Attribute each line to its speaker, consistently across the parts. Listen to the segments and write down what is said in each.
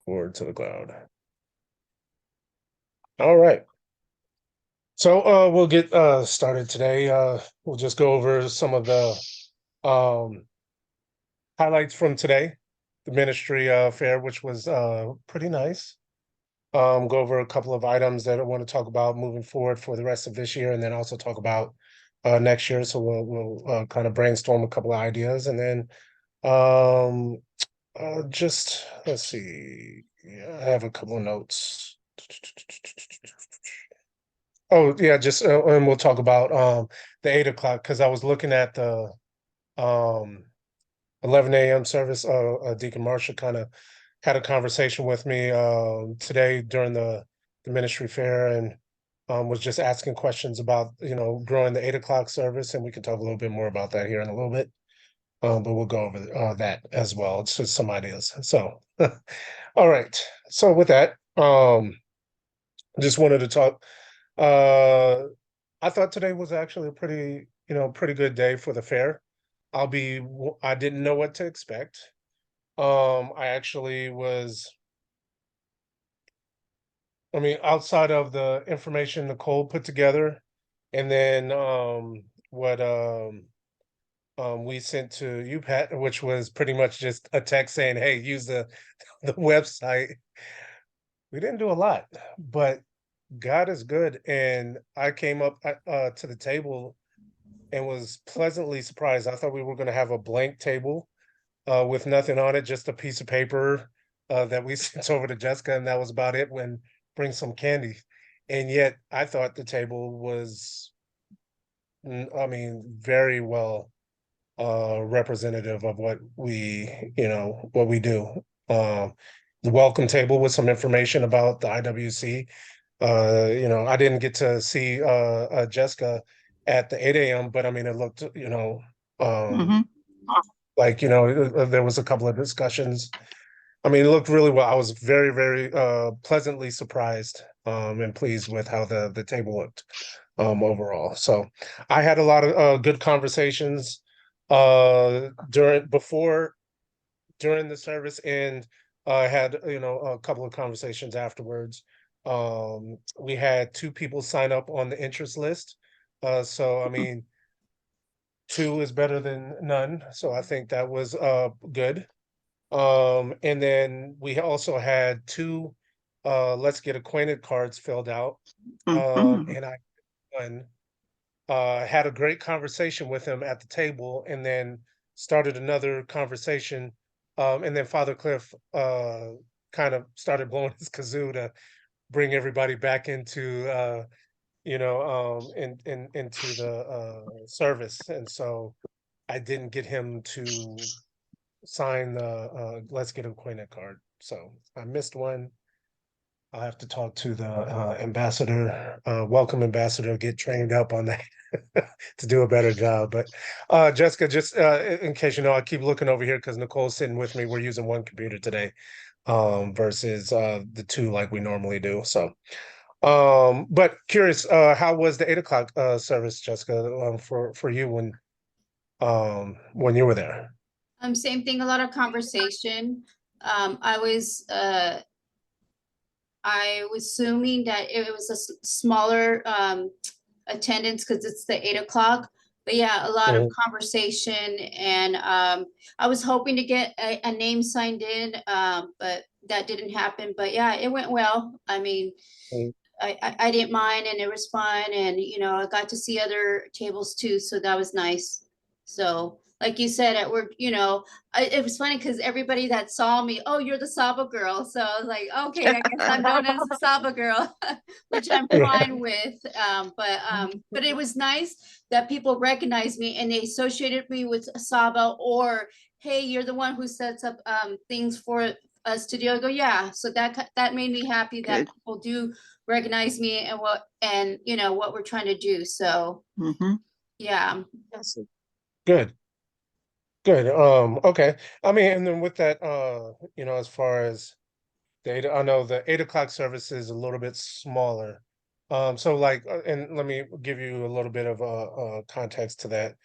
Speaker 1: forward to the cloud. All right. So we'll get started today. We'll just go over some of the highlights from today, the ministry fair, which was pretty nice. Go over a couple of items that I want to talk about moving forward for the rest of this year, and then also talk about next year. So we'll kind of brainstorm a couple of ideas, and then um, just let's see. Yeah, I have a couple of notes. Oh yeah, just and we'll talk about the 8 o'clock because I was looking at the um 11 a.m. service. Deacon Marsha kind of had a conversation with me today during the ministry fair and was just asking questions about growing the 8 o'clock service, and we can talk a little bit more about that here in a little bit. But we'll go over that as well. It's just some ideas. So, all right. So with that, just wanted to talk. Uh, I thought today was actually a pretty good day for the fair. I didn't know what to expect. I actually was, I mean, outside of the information Nicole put together, and then what we sent to you, Pat, which was pretty much just a text saying, "Hey, use the the website." We didn't do a lot, but God is good, and I came up to the table and was pleasantly surprised. I thought we were going to have a blank table with nothing on it, just a piece of paper that we sent over to Jessica, and that was about it. When bring some candy, and yet I thought the table was, I mean, very well representative of what we do. The welcome table with some information about the IWC. I didn't get to see Jessica at the 8 a.m., but I mean, it looked, um,
Speaker 2: hmm
Speaker 1: like, there was a couple of discussions. I mean, it looked really well. I was very, very pleasantly surprised and pleased with how the table looked overall. So I had a lot of good conversations during the service, and I had a couple of conversations afterwards. We had two people sign up on the interest list. So I mean, two is better than none. So I think that was good. And then we also had two let's get acquainted cards filled out.
Speaker 2: hmm
Speaker 1: And I won, had a great conversation with him at the table, and then started another conversation. And then Father Cliff kind of started blowing his kazoo to bring everybody back into into the service. And so I didn't get him to sign the let's get acquainted card. So I missed one. I'll have to talk to the ambassador, welcome ambassador, get trained up on that to do a better job. But Jessica, just in case you know, I keep looking over here because Nicole's sitting with me. We're using one computer today versus the two like we normally do. So, but curious, how was the 8 o'clock service, Jessica, for you when you were there?
Speaker 3: Same thing, a lot of conversation. I was assuming that it was a smaller attendance because it's the 8 o'clock. But yeah, a lot of conversation, and I was hoping to get a name signed in, but that didn't happen. But yeah, it went well. I mean,
Speaker 1: Mhm.
Speaker 3: I didn't mind, and it was fun, and I got to see other tables too, so that was nice. So like you said at work, it was funny because everybody that saw me, oh, you're the Saba girl. So I was like, okay, I guess I'm known as the Saba girl, which I'm fine with. But it was nice that people recognized me and they associated me with Saba, or hey, you're the one who sets up things for us to do. I go, yeah. So that made me happy that
Speaker 2: Good.
Speaker 3: people do recognize me and what we're trying to do. So
Speaker 2: hmm
Speaker 3: yeah.
Speaker 1: Good. Good. Okay. I mean, and then with that, as far as data, I know the 8 o'clock service is a little bit smaller. So like, and let me give you a little bit of context to that.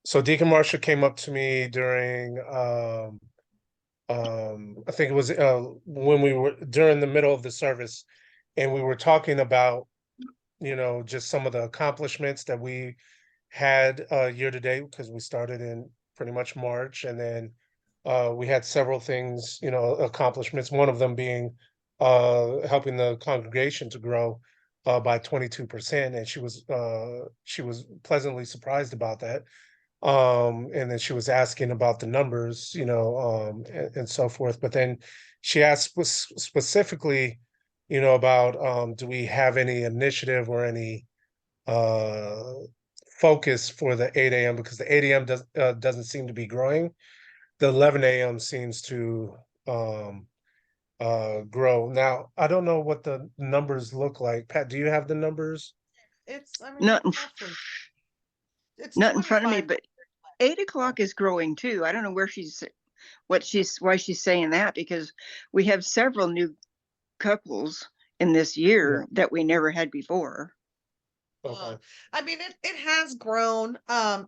Speaker 1: So Deacon Marsha came up to me during I think it was when we were during the middle of the service, and we were talking about, just some of the accomplishments that we had year to date, because we started in pretty much March, and then we had several things, accomplishments. One of them being helping the congregation to grow by 22%, and she was pleasantly surprised about that. And then she was asking about the numbers, and so forth. But then she asked specifically, about do we have any initiative or any uh focus for the 8 a.m., because the 8 a.m. doesn't seem to be growing. The 11 a.m. seems to um grow. Now, I don't know what the numbers look like. Pat, do you have the numbers?
Speaker 2: It's, I mean,
Speaker 4: Not in,
Speaker 2: roughly, it's
Speaker 4: not in front of me,
Speaker 2: 25.
Speaker 4: but 8 o'clock is growing too. I don't know why she's saying that, because we have several new couples in this year that we never had before.
Speaker 1: Okay.
Speaker 2: I mean, it has grown.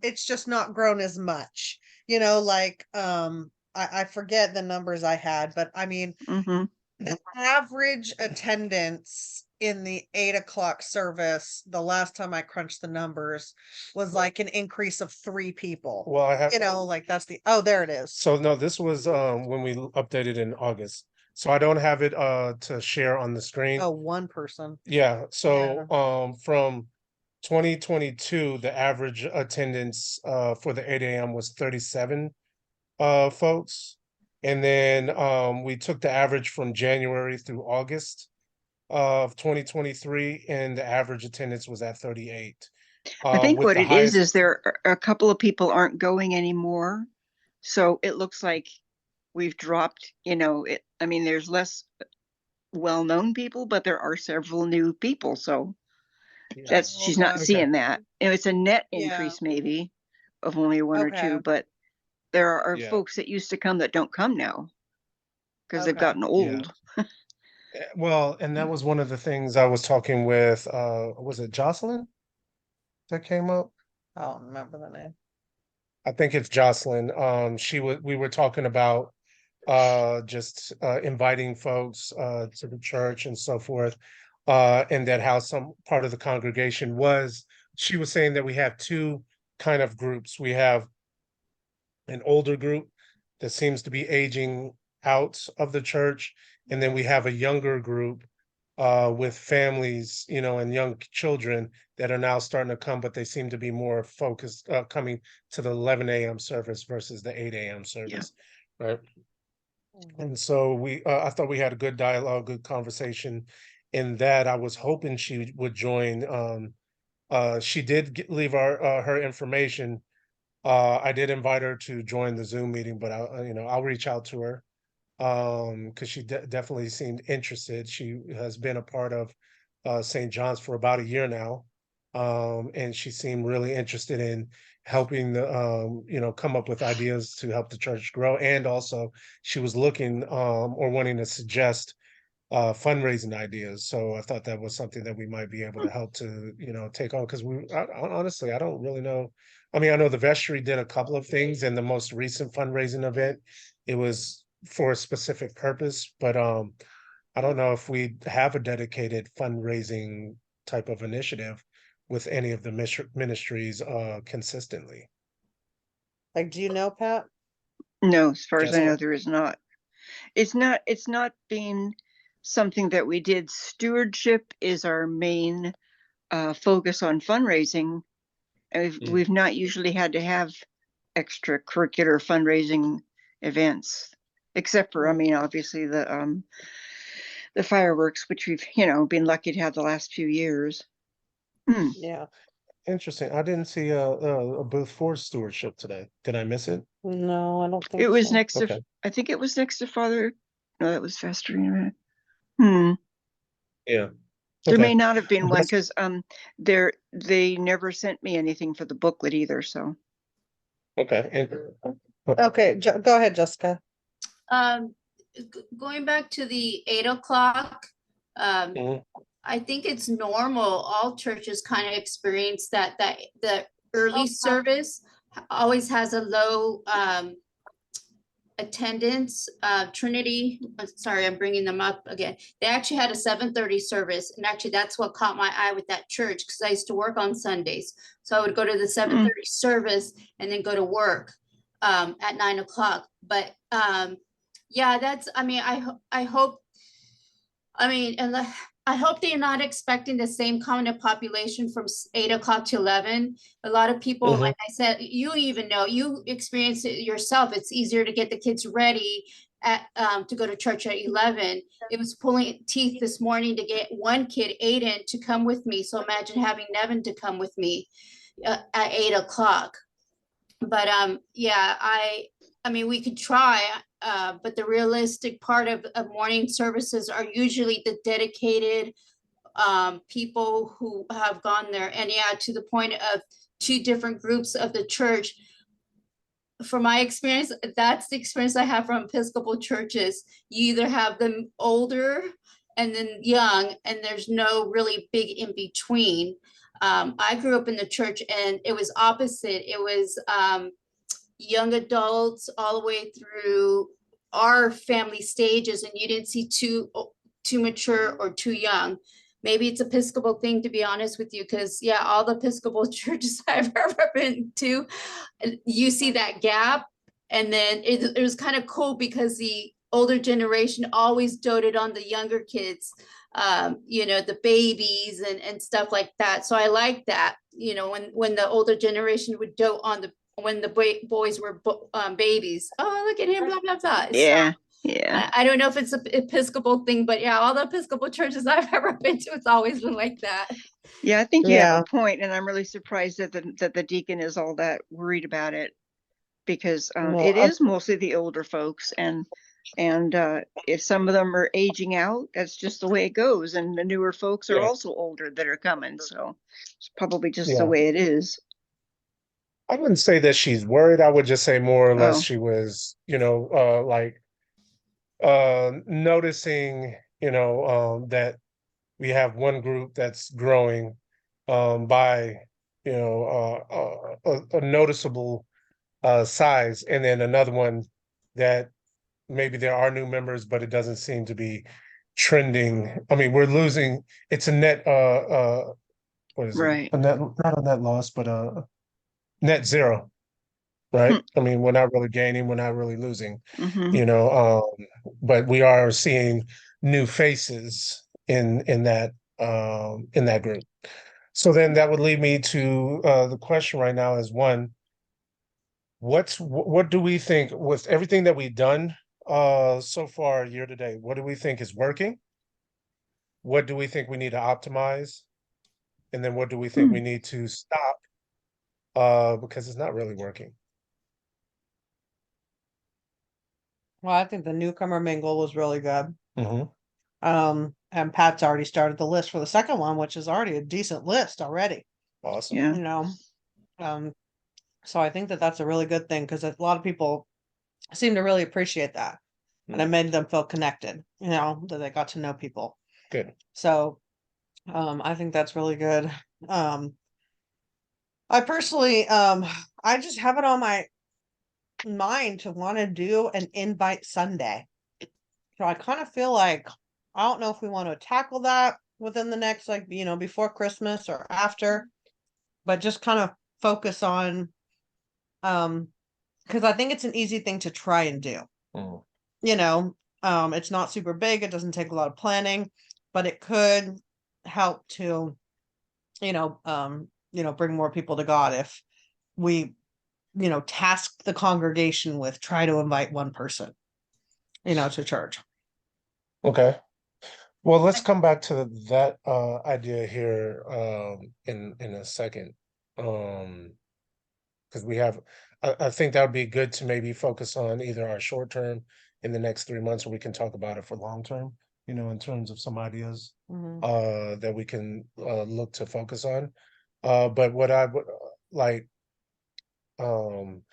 Speaker 2: It's just not grown as much. Like I forget the numbers I had, but I mean,
Speaker 4: Mm-hmm.
Speaker 2: the average attendance in the 8 o'clock service, the last time I crunched the numbers, was like an increase of 3 people.
Speaker 1: Well, I have
Speaker 2: Like that's there it is.
Speaker 1: so no, this was when we updated in August. So I don't have it to share on the screen.
Speaker 2: Oh, one person.
Speaker 1: Yeah, so from 2022, the average attendance for the 8 a.m. was 37 folks. And then we took the average from January through August of 2023, and the average attendance was at 38.
Speaker 4: I think
Speaker 1: With
Speaker 4: what
Speaker 1: the
Speaker 4: it is
Speaker 1: highest,
Speaker 4: there are a couple of people aren't going anymore. So it looks like we've dropped, I mean, there's less well-known people, but there are several new people. So
Speaker 1: yeah,
Speaker 4: she's not
Speaker 2: Okay.
Speaker 4: seeing that. It's a net
Speaker 2: Yeah.
Speaker 4: increase maybe of only one or
Speaker 2: Okay.
Speaker 4: two, but there are
Speaker 1: Yeah.
Speaker 4: folks that used to come that don't come now because they've
Speaker 2: Okay.
Speaker 4: gotten old.
Speaker 1: Well, and that was one of the things I was talking with, was it Jocelyn that came up?
Speaker 2: I don't remember the name.
Speaker 1: I think it's Jocelyn. We were talking about just inviting folks to the church and so forth. And that how some part of the congregation was, she was saying that we have two kind of groups. We have an older group that seems to be aging out of the church, and then we have a younger group with families, and young children that are now starting to come, but they seem to be more focused coming to the 11 a.m. service versus the 8 a.m. service, right? And so I thought we had a good dialogue, good conversation. In that, I was hoping she would join. She did leave her information. I did invite her to join the Zoom meeting, but I'll reach out to her because she definitely seemed interested. She has been a part of St. John's for about a year now, and she seemed really interested in helping come up with ideas to help the church grow. And also, she was looking or wanting to suggest fundraising ideas. So I thought that was something that we might be able to help to, take on, because honestly, I don't really know. I mean, I know the vestry did a couple of things, and the most recent fundraising event, it was for a specific purpose, but I don't know if we have a dedicated fundraising type of initiative with any of the ministries consistently.
Speaker 2: Like, do you know, Pat?
Speaker 4: No, as far as I know,
Speaker 1: Jessica?
Speaker 4: there is not. It's not being something that we did. Stewardship is our main focus on fundraising. We've not usually had to have extracurricular fundraising events, except for, I mean, obviously the fireworks, which we've, been lucky to have the last few years.
Speaker 2: Yeah.
Speaker 1: Interesting. I didn't see a booth for stewardship today. Did I miss it?
Speaker 2: No, I don't think
Speaker 4: It was
Speaker 2: so.
Speaker 4: next to,
Speaker 1: Okay.
Speaker 4: I think it was next to Father. No, that was festering. Hmm.
Speaker 1: Yeah.
Speaker 4: There may
Speaker 1: Okay.
Speaker 4: not have been one
Speaker 1: That's-
Speaker 4: because they never sent me anything for the booklet either. So
Speaker 1: Okay.
Speaker 2: Okay, go ahead, Jessica.
Speaker 3: Going back to the 8 o'clock,
Speaker 1: Mhm.
Speaker 3: I think it's normal. All churches kind of experience that the early service always has a low attendance, Trinity, sorry, I'm bringing them up again. They actually had a 7:30 service, and actually that's what caught my eye with that church, because I used to work on Sundays. So I would go to the 7:30 service and then go to work at 9 o'clock. But yeah, that's, I mean, I hope, I mean, and I hope they're not expecting the same kind of population from 8 o'clock to 11. A lot of people,
Speaker 1: Mhm.
Speaker 3: like I said, you even know, you experience it yourself. It's easier to get the kids ready at to go to church at 11. It was pulling teeth this morning to get one kid, Aiden, to come with me. So imagine having Nevin to come with me at 8 o'clock. But yeah, I mean, we could try, but the realistic part of morning services are usually the dedicated people who have gone there. And yeah, to the point of two different groups of the church. From my experience, that's the experience I have from Episcopal churches. You either have them older and then young, and there's no really big in between. I grew up in the church and it was opposite. It was young adults all the way through our family stages, and you didn't see too mature or too young. Maybe it's Episcopal thing, to be honest with you, because yeah, all the Episcopal churches I've ever been to, you see that gap. And then it was kind of cool because the older generation always doted on the younger kids, you know, the babies and stuff like that. So I like that, you know, when the older generation would dote on when the boys were babies. Oh, look at him, blah, blah, blah.
Speaker 4: Yeah.
Speaker 3: So,
Speaker 4: Yeah.
Speaker 3: I don't know if it's an Episcopal thing, but yeah, all the Episcopal churches I've ever been to, it's always been like that.
Speaker 4: Yeah, I think you
Speaker 2: Yeah.
Speaker 4: have a point, and I'm really surprised that the deacon is all that worried about it, because
Speaker 2: Well,
Speaker 4: it is mostly the older folks, and if some of them are aging out, that's just the way it goes. And the newer folks are
Speaker 1: Yeah.
Speaker 4: also older that are coming, so it's probably just the
Speaker 1: Yeah.
Speaker 4: way it is.
Speaker 1: I wouldn't say that she's worried. I would just say more or less
Speaker 4: Oh.
Speaker 1: she was, you know, like noticing, you know, that we have one group that's growing by, you know, a noticeable size, and then another one that maybe there are new members, but it doesn't seem to be trending. I mean, we're losing. It's a net. What is it?
Speaker 4: Right.
Speaker 1: A net, not a net loss, but net zero. Right. I mean, we're not really gaining. We're not really losing.
Speaker 4: Mm-hmm.
Speaker 1: You know, but we are seeing new faces in that group. So then that would lead me to the question right now is one, what do we think with everything that we've done so far year to date? What do we think is working? What do we think we need to optimize? And then what do we think we need to stop because it's not really working?
Speaker 5: Well, I think the newcomer mingle was really good.
Speaker 1: Mm-hmm.
Speaker 5: And Pat's already started the list for the second one, which is already a decent list already,
Speaker 1: Awesome.
Speaker 4: Yeah.
Speaker 5: you know. So I think that that's a really good thing, because a lot of people seem to really appreciate that. And it made them feel connected, you know, that they got to know people.
Speaker 1: Good.
Speaker 5: So I think that's really good. I personally, I just have it on my mind to want to do an invite Sunday. So I kind of feel like, I don't know if we want to tackle that within the next, like, you know, before Christmas or after, but just kind of focus on, because I think it's an easy thing to try and do.
Speaker 1: Mm.
Speaker 5: You know, it's not super big, it doesn't take a lot of planning, but it could help to, you know, bring more people to God if we, you know, task the congregation with try to invite one person, you know, to church.
Speaker 1: Okay. Well, let's come back to that idea here in a second. Because we have, I think that would be good to maybe focus on either our short term in the next 3 months, or we can talk about it for long term, you know, in terms of some ideas that we can look to focus on. But what I would like, you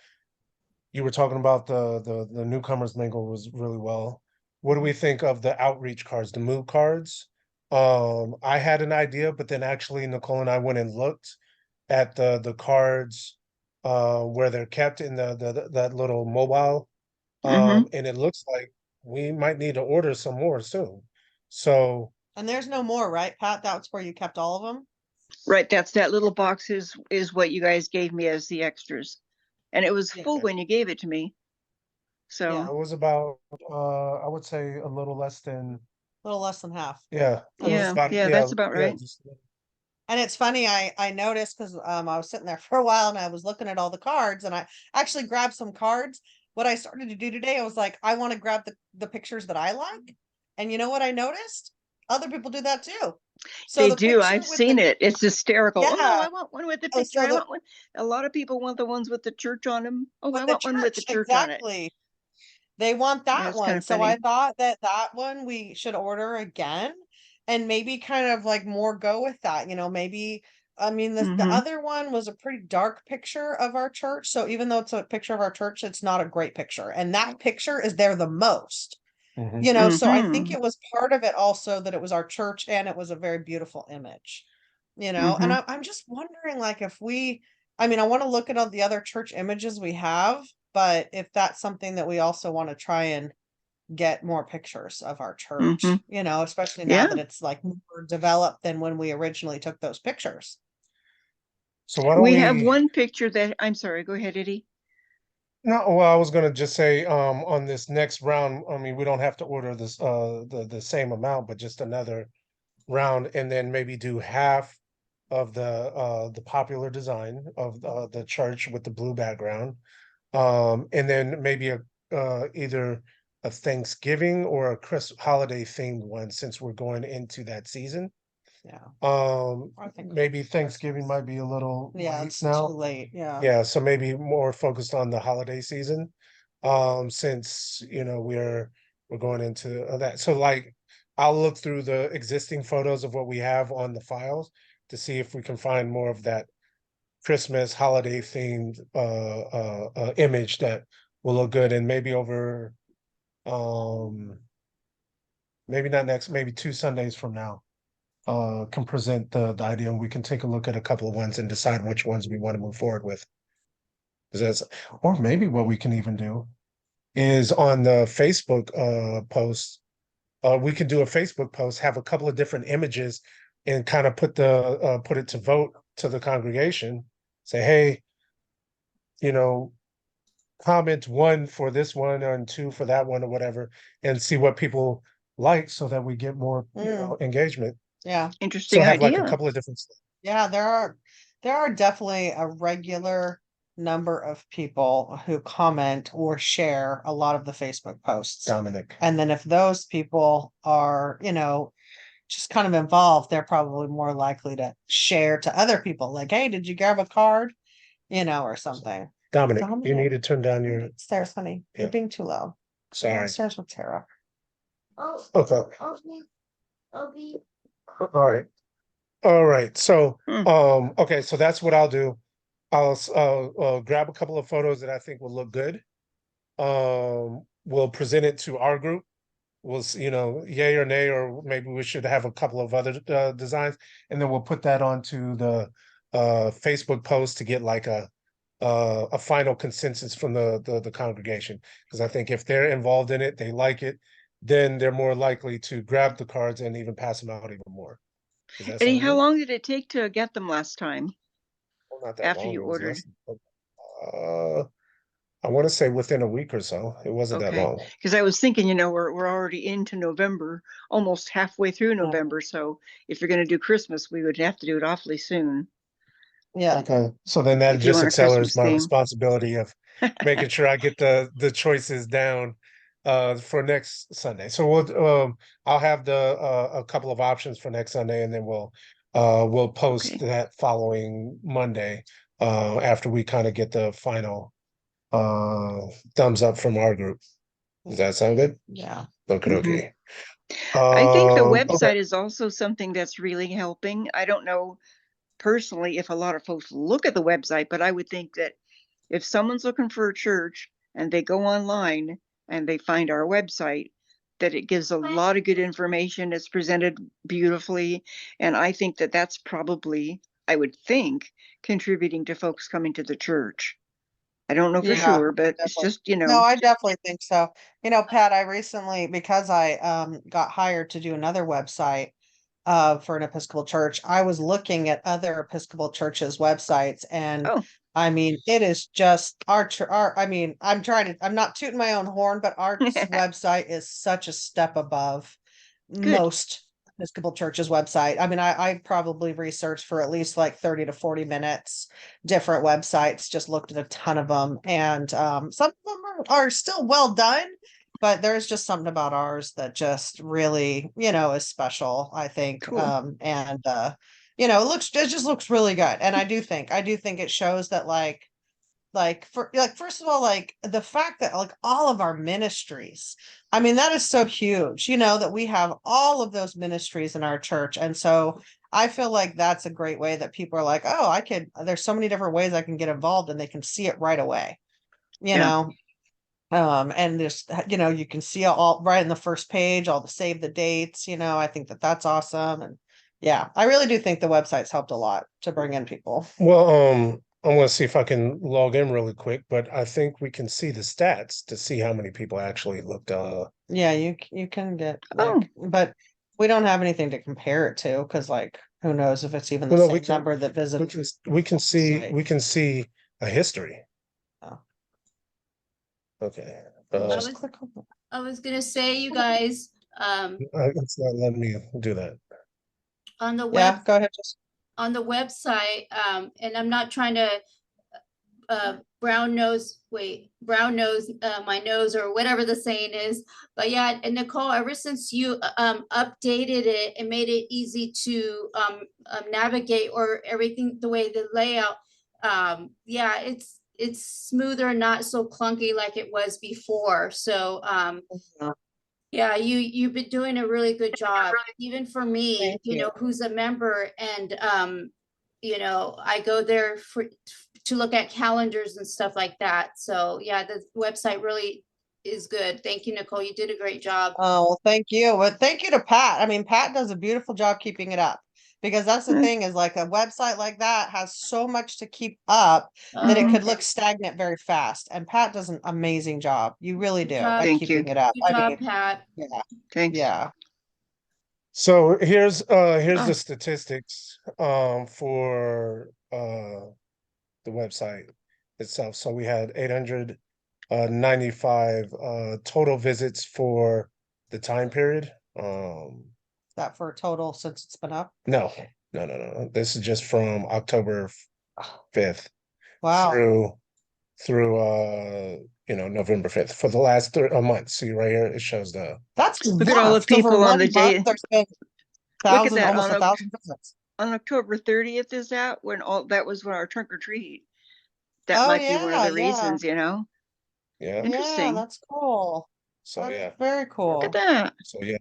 Speaker 1: were talking about the newcomers mingle was really well. What do we think of the outreach cards, the mood cards? I had an idea, but then actually Nicole and I went and looked at the cards where they're kept in that little mobile And it looks like we might need to order some more soon. So,
Speaker 5: And there's no more, right, Pat? That's where you kept all of them?
Speaker 4: Right, that's that little box is what you guys gave me as the extras. And it was full
Speaker 1: Okay.
Speaker 4: when you gave it to me. So,
Speaker 5: Yeah.
Speaker 1: it was about, I would say a little less than,
Speaker 5: A little less than half.
Speaker 1: yeah, it was
Speaker 4: yeah,
Speaker 1: about,
Speaker 4: yeah, that's about
Speaker 1: yeah,
Speaker 4: right.
Speaker 1: just,
Speaker 5: And it's funny, I noticed because I was sitting there for a while and I was looking at all the cards and I actually grabbed some cards. What I started to do today, I was like, I want to grab the pictures that I like. And you know what I noticed? Other people do that too. So
Speaker 4: They
Speaker 5: the
Speaker 4: do.
Speaker 5: picture
Speaker 4: I've
Speaker 5: with
Speaker 4: seen it. It's hysterical. Oh no,
Speaker 5: yeah.
Speaker 4: I want one with the
Speaker 5: Oh,
Speaker 4: picture.
Speaker 5: so
Speaker 4: I want one. A lot of people want the ones with the church on them. Oh, I
Speaker 5: with the
Speaker 4: want one with the
Speaker 5: church,
Speaker 4: church on it.
Speaker 5: exactly. They want
Speaker 4: Yeah,
Speaker 5: that
Speaker 4: it's kind
Speaker 5: one.
Speaker 4: of
Speaker 5: So I
Speaker 4: funny.
Speaker 5: thought that that one we should order again and maybe kind of like more go with that, maybe, I mean, the
Speaker 4: Mm-hmm.
Speaker 5: other one was a pretty dark picture of our church. So even though it's a picture of our church, it's not a great picture. And that picture is there the most,
Speaker 1: mhm.
Speaker 5: so I think
Speaker 4: Mm-hmm.
Speaker 5: it was part of it also that it was our church and it was a very beautiful image, and
Speaker 4: Mm-hmm.
Speaker 5: I'm just wondering like if I mean, I want to look at all the other church images we have, but if that's something that we also want to try and get more pictures of our
Speaker 4: Mm-hmm.
Speaker 5: church, especially now
Speaker 4: Yeah.
Speaker 5: that it's like more developed than when we originally took those pictures.
Speaker 1: So why don't
Speaker 4: We have
Speaker 1: we,
Speaker 4: one picture that I'm sorry, go ahead, Eddie.
Speaker 1: no, well, I was gonna just say, on this next round, I mean, we don't have to order this, the same amount, but just another round, and then maybe do half of the popular design of the church with the blue background. And then maybe either a Thanksgiving or a Chris holiday themed one, since we're going into that season.
Speaker 5: Yeah. I think
Speaker 1: Maybe Thanksgiving might be a little
Speaker 5: yeah,
Speaker 1: late
Speaker 5: it's too
Speaker 1: now.
Speaker 5: late. Yeah.
Speaker 1: Yeah, so maybe more focused on the holiday season. Since we're going into that. So like I'll look through the existing photos of what we have on the files to see if we can find more of that Christmas holiday themed image that will look good, and maybe over um maybe not next, maybe 2 Sundays from now, can present the idea, and we can take a look at a couple of ones and decide which ones we want to move forward with. 'Cause that's, or maybe what we can even do is on the Facebook post, we could do a Facebook post, have a couple of different images, and kind of put it to vote to the congregation. Say, hey, you know, comment one for this one and two for that one or whatever, and see what people like so that we get more, engagement.
Speaker 5: Yeah.
Speaker 1: So
Speaker 4: Interesting
Speaker 1: have like a
Speaker 4: idea.
Speaker 1: couple of different
Speaker 5: Yeah, there are definitely a regular number of people who comment or share a lot of the Facebook posts.
Speaker 1: Dominic.
Speaker 5: And then if those people are, just kind of involved, they're probably more likely to share to other people, like, hey, did you grab a card? Or something.
Speaker 1: Dominic, you
Speaker 5: Dominic,
Speaker 1: need to turn down your,
Speaker 5: upstairs, honey. You're
Speaker 1: Yeah.
Speaker 5: being too loud. Go
Speaker 1: sorry.
Speaker 5: upstairs with Tara.
Speaker 1: Okay. All right. All right. So,
Speaker 4: Hmm.
Speaker 1: okay, so that's what I'll do. I'll grab a couple of photos that I think will look good. We'll present it to our group. We'll see, yay or nay, or maybe we should have a couple of other designs, and then we'll put that onto the Facebook post to get like a final consensus from the congregation. Because I think if they're involved in it, they like it, then they're more likely to grab the cards and even pass them out even more. Does that
Speaker 4: Eddie,
Speaker 1: sound
Speaker 4: how
Speaker 1: good?
Speaker 4: long did it take to get them last time
Speaker 1: Well, not that
Speaker 4: after
Speaker 1: long.
Speaker 4: you
Speaker 1: It was
Speaker 4: ordered?
Speaker 1: less. I want to say within a week or so. It wasn't that
Speaker 4: Okay,
Speaker 1: long.
Speaker 4: because I was thinking, we're already into November, almost halfway through November. So if you're going to do Christmas, we would have to do it awfully soon
Speaker 5: Yeah.
Speaker 1: Okay, so then that
Speaker 4: if you
Speaker 1: just
Speaker 4: want a
Speaker 1: accelerates
Speaker 4: Christmas
Speaker 1: my
Speaker 4: theme.
Speaker 1: responsibility of making sure I get the choices down for next Sunday. So I'll have a couple of options for next Sunday, and then we'll post
Speaker 4: Okay.
Speaker 1: that following Monday after we kind of get the final thumbs up from our group. Does that sound good?
Speaker 5: Yeah.
Speaker 1: Okay,
Speaker 4: Mhm.
Speaker 1: okay.
Speaker 4: I think the
Speaker 1: Okay.
Speaker 4: website is also something that's really helping. I don't know personally if a lot of folks look at the website, but I would think that if someone's looking for a church and they go online and they find our website, that it gives a lot of good information. It's presented beautifully. And I think that that's probably, I would think, contributing to folks coming to the church. I don't know for
Speaker 2: Yeah,
Speaker 4: sure, but it's
Speaker 2: definitely.
Speaker 4: just, you
Speaker 2: No,
Speaker 4: know,
Speaker 2: I definitely think so. You know, Pat, I recently, because I got hired to do another website for an Episcopal church, I was looking at other Episcopal churches' websites, and
Speaker 4: oh,
Speaker 2: I mean, it is just I mean, I'm not tooting my own horn, but our website is such a step above
Speaker 4: good.
Speaker 2: most Episcopal churches' website. I mean, I probably researched for at least like 30 to 40 minutes, different websites, just looked at a ton of them. And some of them are still well done, but there's just something about ours that just really, is special, I think.
Speaker 4: Cool.
Speaker 2: And it just looks really good. And I do think it shows that first of all, like the fact that like all of our ministries, I mean, that is so huge, that we have all of those ministries in our church. And so I feel like that's a great way that people are like, oh, there's so many different ways I can get involved, and they can see it right away, you
Speaker 4: Yeah.
Speaker 2: know. And there's, you can see all right in the first page, all the save the dates, I think that that's awesome. And yeah, I really do think the website's helped a lot to bring in people.
Speaker 1: Well, I'm gonna see if I can log in really quick, but I think we can see the stats to see how many people actually looked.
Speaker 2: Yeah, you can get
Speaker 4: Oh.
Speaker 2: but we don't have anything to compare it to, because like who knows if it's even the
Speaker 1: Well, no,
Speaker 2: same
Speaker 1: we can
Speaker 2: number that visit.
Speaker 1: we can see a history.
Speaker 2: Oh.
Speaker 1: Okay.
Speaker 3: was- I was gonna say, you guys,
Speaker 1: It's not letting me do that.
Speaker 3: on the
Speaker 2: Yeah,
Speaker 3: web,
Speaker 2: go ahead. Just
Speaker 3: on the website, and I'm not trying to brown nose my nose, or whatever the saying is, but yeah. And Nicole, ever since you updated it and made it easy to navigate, or everything, the way the layout, yeah, it's smoother, not so clunky like it was before. So yeah, you've been doing a really good job, even for me,
Speaker 2: Thank you.
Speaker 3: who's a member. And I go there to look at calendars and stuff like that. So yeah, the website really is good. Thank you, Nicole. You did a great job.
Speaker 2: Oh, well, thank you. But thank you to Pat. I mean, Pat does a beautiful job keeping it up, because that's the
Speaker 4: Mm.
Speaker 2: thing, is like a website like that has so much to keep up that it could look stagnant very fast. And Pat does an amazing job. You really do
Speaker 3: job.
Speaker 2: at
Speaker 4: Thank
Speaker 2: keeping
Speaker 4: you.
Speaker 2: it up.
Speaker 3: Good
Speaker 2: I
Speaker 3: job,
Speaker 2: mean,
Speaker 3: Pat.
Speaker 2: yeah,
Speaker 4: Thanks.
Speaker 2: yeah.
Speaker 1: So here's
Speaker 4: Oh.
Speaker 1: the statistics for the website itself. So we had 895 total visits for the time period.
Speaker 2: That for a total since it's been up.
Speaker 1: No. This is just from October 5th
Speaker 2: Wow.
Speaker 1: through November 5th for the last a month. See right here, it shows the
Speaker 2: That's
Speaker 4: Look at all the
Speaker 2: so for
Speaker 4: people on the
Speaker 2: 1 month,
Speaker 4: day.
Speaker 2: there's been
Speaker 4: Look at that,
Speaker 2: almost 1,000 visits.
Speaker 4: On October 30th, is that when that was when our trunk or treat? That
Speaker 2: Oh
Speaker 4: might be one of the
Speaker 2: yeah.
Speaker 4: reasons,
Speaker 1: yeah.
Speaker 2: Yeah,
Speaker 4: Interesting.
Speaker 2: that's cool.
Speaker 1: So
Speaker 2: That's
Speaker 1: yeah.
Speaker 2: very
Speaker 4: Look
Speaker 2: cool.
Speaker 4: at that.
Speaker 1: So yeah,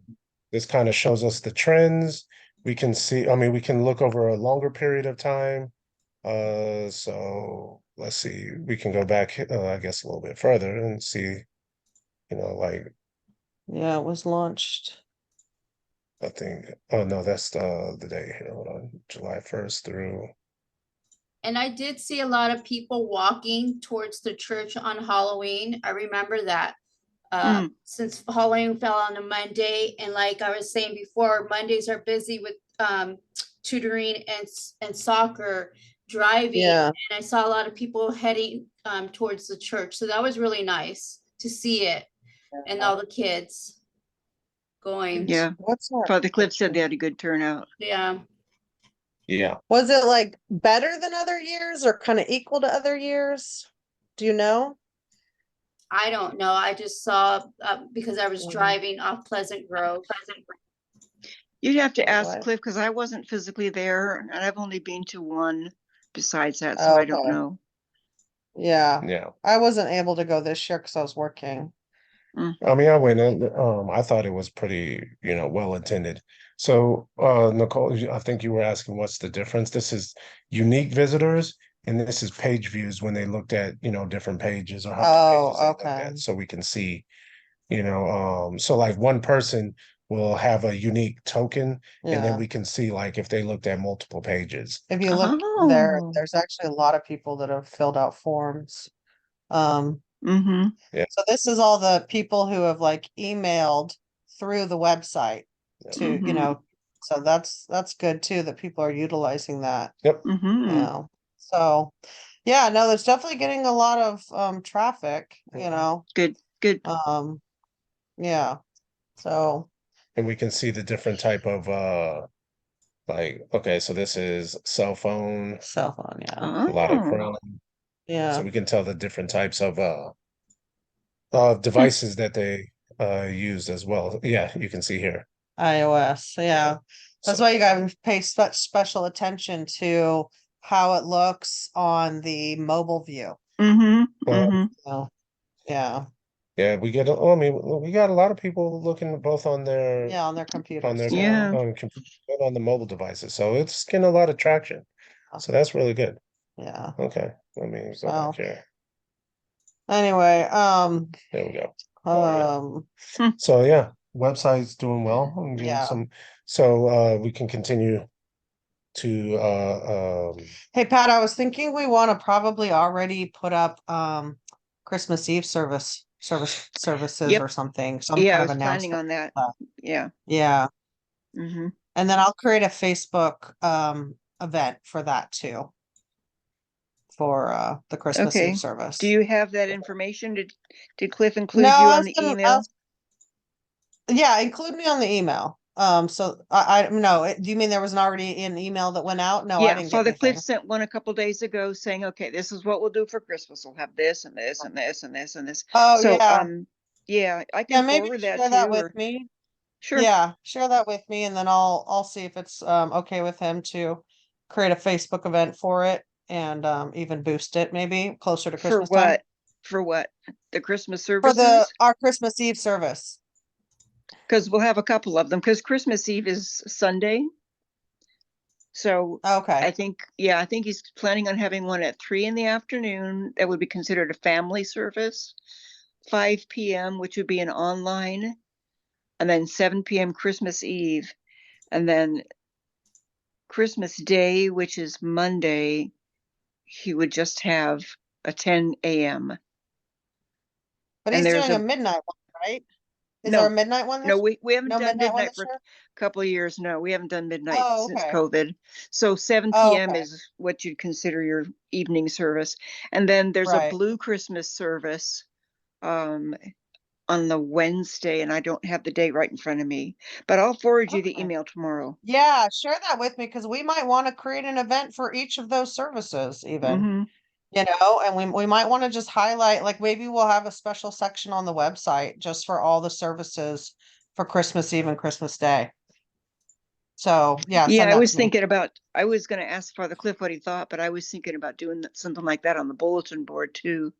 Speaker 1: this kind of shows us the trends. We can see, I mean, we can look over a longer period of time. So let's see, we can go back, I guess, a little bit further and see, like,
Speaker 2: Yeah, it was launched.
Speaker 1: I think, oh no, that's the day here. Hold on, July 1st through.
Speaker 3: And I did see a lot of people walking towards the church on Halloween. I remember that. Since Halloween fell on a Monday, and like I was saying before, Mondays are busy with tutoring and soccer, driving.
Speaker 2: Yeah.
Speaker 3: And I saw a lot of people heading towards the church. So that was really nice to see it, and all the kids going.
Speaker 4: Yeah.
Speaker 2: What's that?
Speaker 4: Father Cliff said they had a good turnout.
Speaker 3: Yeah.
Speaker 1: Yeah.
Speaker 2: Was it like better than other years, or kind of equal to other years? Do you know?
Speaker 3: I don't know. I just saw because I was
Speaker 2: Mhm.
Speaker 3: driving off Pleasant Grove.
Speaker 4: You'd have to
Speaker 2: Oh,
Speaker 4: ask
Speaker 2: what?
Speaker 4: Cliff, because I wasn't physically there, and I've only been to one besides that, so I don't
Speaker 2: Okay.
Speaker 4: know.
Speaker 2: Yeah.
Speaker 1: Yeah.
Speaker 2: I wasn't able to go this year because I was working.
Speaker 1: I mean, I went in, I thought it was pretty, well attended. So, Nicole, I think you were asking what's the difference. This is unique visitors, and this is page views when they looked at, different pages, or how many pages they looked
Speaker 2: okay.
Speaker 1: at. So we can see, so like one person will have a unique token, and then
Speaker 2: Yeah.
Speaker 1: we can see like if they looked at multiple pages.
Speaker 2: If you look there,
Speaker 4: Oh.
Speaker 2: there's actually a lot of people that have filled out forms.
Speaker 4: Mm-hmm.
Speaker 2: So this is all the people who have like emailed through the website to,
Speaker 4: Mhm.
Speaker 2: so that's good too, that people are utilizing that,
Speaker 1: Yep.
Speaker 4: Mm-hmm.
Speaker 2: So, yeah, no, there's definitely getting a lot of traffic,
Speaker 4: Good, good.
Speaker 2: yeah, so,
Speaker 1: And we can see the different type of like, okay, so this is cell phone,
Speaker 2: cell phone, yeah,
Speaker 1: a lot of
Speaker 4: Oh,
Speaker 1: Chrome. So
Speaker 2: yeah,
Speaker 1: we can tell the different types of devices that they used as well. Yeah, you can see here.
Speaker 2: iOS, yeah. That's
Speaker 1: So
Speaker 2: why you gotta pay such special attention to how it looks on the mobile view.
Speaker 4: mm-hmm,
Speaker 1: well,
Speaker 4: mm-hmm.
Speaker 2: So, yeah,
Speaker 1: yeah, we get. I mean, we got a lot of people looking both on
Speaker 2: yeah, on their computers too.
Speaker 4: Yeah.
Speaker 1: on computer and on the mobile devices. So it's getting a lot of traction. So that's really good.
Speaker 2: Yeah,
Speaker 1: Okay, let me go back
Speaker 2: so
Speaker 1: here.
Speaker 2: anyway,
Speaker 1: There we go. Oh,
Speaker 2: um,
Speaker 1: yeah. So yeah, website's doing well. I'm getting
Speaker 2: yeah.
Speaker 1: some. So we can continue to
Speaker 2: Hey Pat, I was thinking we want to probably already put up Christmas Eve services
Speaker 4: Yep.
Speaker 2: or something, some
Speaker 4: Yeah, I
Speaker 2: kind of
Speaker 4: was planning
Speaker 2: announcement.
Speaker 4: on that. Yeah.
Speaker 2: Yeah,
Speaker 4: Mm-hmm.
Speaker 2: and then I'll create a Facebook event for that too, for the Christmas Eve
Speaker 4: Okay. Do
Speaker 2: service.
Speaker 4: you have that information? Did Cliff
Speaker 2: No,
Speaker 4: include you on the email?
Speaker 2: Yeah, include me on the email. So I no, do you mean there was already an email that went out? No, I
Speaker 4: Yeah,
Speaker 2: didn't get
Speaker 4: Father Cliff
Speaker 2: anything.
Speaker 4: sent one a couple days ago saying, okay, this is what we'll do for Christmas. We'll have this and this and this and this and this.
Speaker 2: Oh
Speaker 4: So,
Speaker 2: yeah,
Speaker 4: yeah, I
Speaker 2: yeah,
Speaker 4: can
Speaker 2: maybe
Speaker 4: forward that
Speaker 2: share
Speaker 4: to
Speaker 2: that
Speaker 4: you
Speaker 2: with
Speaker 4: or
Speaker 2: me.
Speaker 4: sure.
Speaker 2: Yeah, share that with me and then I'll see if it's okay with him to create a Facebook event for it and even boost it maybe closer to
Speaker 4: For
Speaker 2: Christmas time
Speaker 4: what? For what? The Christmas
Speaker 2: for the
Speaker 4: services?
Speaker 2: our Christmas Eve service.
Speaker 4: Because we'll have a couple of them because Christmas Eve is Sunday. So
Speaker 2: Okay.
Speaker 4: I think he's planning on having one at 3 in the afternoon. That would be considered a family service. 5 p.m., which would be an online, and then 7 p.m. Christmas Eve, and then Christmas Day, which is Monday, he would just have a 10 a.m.
Speaker 2: But
Speaker 4: And
Speaker 2: he's
Speaker 4: there's
Speaker 2: doing a
Speaker 4: a
Speaker 2: midnight one, right? Is there a
Speaker 4: no,
Speaker 2: midnight one
Speaker 4: no,
Speaker 2: this?
Speaker 4: we haven't
Speaker 2: No
Speaker 4: done
Speaker 2: midnight one
Speaker 4: midnight
Speaker 2: this
Speaker 4: for a
Speaker 2: year?
Speaker 4: couple of years. No, we haven't done midnight
Speaker 2: Oh,
Speaker 4: since
Speaker 2: okay.
Speaker 4: COVID. So 7
Speaker 2: Oh,
Speaker 4: p.m.
Speaker 2: okay.
Speaker 4: is what you'd consider your evening service. And then there's a
Speaker 2: Right.
Speaker 4: blue Christmas service um on the Wednesday, and I don't have the date right in front of me, but I'll forward you the
Speaker 2: Okay.
Speaker 4: email tomorrow.
Speaker 2: Yeah, share that with me because we might want to create an event for each of those services even.
Speaker 4: Mm-hmm.
Speaker 2: And we might want to just highlight, like maybe we'll have a special section on the website just for all the services for Christmas Eve and Christmas Day. So yeah,
Speaker 4: Yeah,
Speaker 2: send
Speaker 4: I
Speaker 2: that
Speaker 4: was
Speaker 2: to me.
Speaker 4: thinking about, I was going to ask Father Cliff what he thought, but I was thinking about doing something like that on the bulletin board too.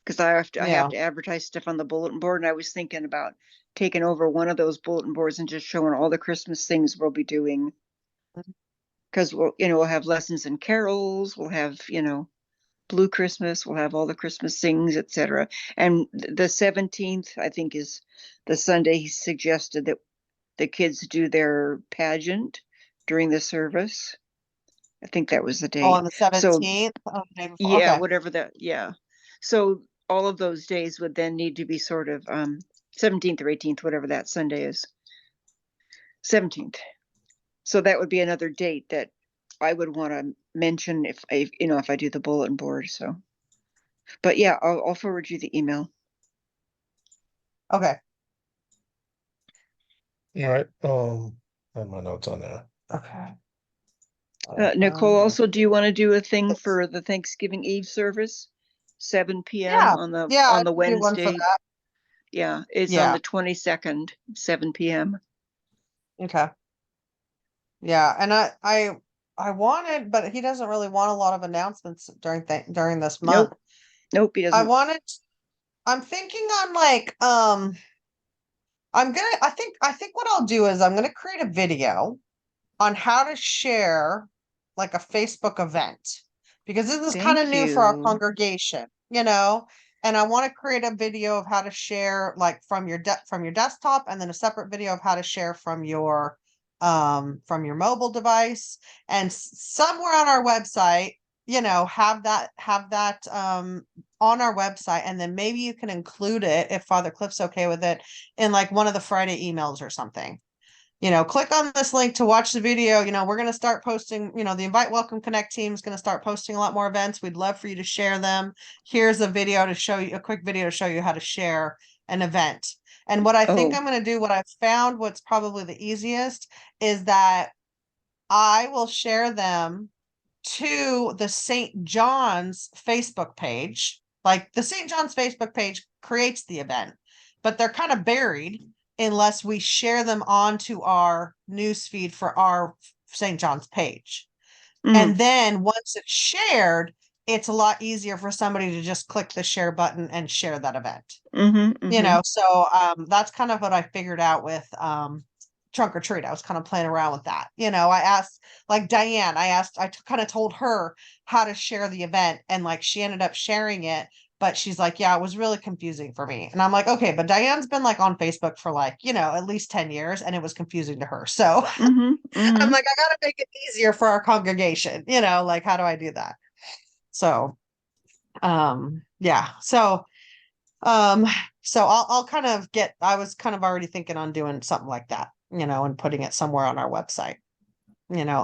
Speaker 4: Because I
Speaker 2: Yeah.
Speaker 4: have to advertise stuff on the bulletin board, and I was thinking about taking over one of those bulletin boards and just showing all the Christmas things we'll be doing. Because we'll have lessons and carols, we'll have Blue Christmas, we'll have all the Christmas things, etc. And the 17th, I think, is the Sunday he suggested that the kids do their pageant during the service. I think that was the
Speaker 2: Oh,
Speaker 4: date.
Speaker 2: on the
Speaker 4: So
Speaker 2: 17th? Oh, the day before.
Speaker 4: yeah,
Speaker 2: Okay.
Speaker 4: whatever that, yeah. So all of those days would then need to be sort of 17th or 18th, whatever that Sunday is. 17th. So that would be another date that I would want to mention if I do the bulletin board. So, but yeah, I'll forward you the email.
Speaker 2: Okay.
Speaker 1: all right. I have my notes on there.
Speaker 2: Okay.
Speaker 4: Nicole, also, do you want to do a thing
Speaker 2: It's-
Speaker 4: for the Thanksgiving Eve service? 7 p.m.
Speaker 2: Yeah.
Speaker 4: on the
Speaker 2: Yeah, I can do one for
Speaker 4: Wednesday.
Speaker 2: that.
Speaker 4: Yeah, it's on
Speaker 2: Yeah.
Speaker 4: the 22nd, 7 p.m.
Speaker 2: Okay. Yeah, and I wanted, but he doesn't really want a lot of announcements during this month.
Speaker 4: Nope, nope, he
Speaker 2: I
Speaker 4: doesn't.
Speaker 2: wanted I'm thinking on like I think what I'll do is I'm gonna create a video on how to share like a Facebook event because this is kind of
Speaker 4: Thank
Speaker 2: new for our
Speaker 4: you.
Speaker 2: congregation, and I want to create a video of how to share like from your desktop and then a separate video of how to share from your mobile device and somewhere on our website, have that
Speaker 5: on our website, and then maybe you can include it, if Father Cliff's okay with it, in like one of the Friday emails or something. Click on this link to watch the video. We're going to start posting, the Invite Welcome Connect team is going to start posting a lot more events. We'd love for you to share them. Here's a video to show you, a quick video to show you how to share an event. And what I think I'm going to do, what I've found, what's probably the easiest, is that I will share them to the St. John's Facebook page. Like the St. John's Facebook page creates the event, but they're kind of buried unless we share them onto our news feed for our St. John's page. And then once it's shared, it's a lot easier for somebody to just click the share button and share that event. So that's kind of what I figured out with Trunk or Treat. I was kind of playing around with that. I asked, like Diane, I kind of told her how to share the event, and like she ended up sharing it, but she's like, yeah, it was really confusing for me. And I'm like, okay, but Diane's been like on Facebook for like, at least 10 years, and it was confusing to her. So I'm like, I gotta make it easier for our congregation, like, how do I do that? So yeah. So I'll kind of I was kind of already thinking on doing something like that, and putting it somewhere on our website,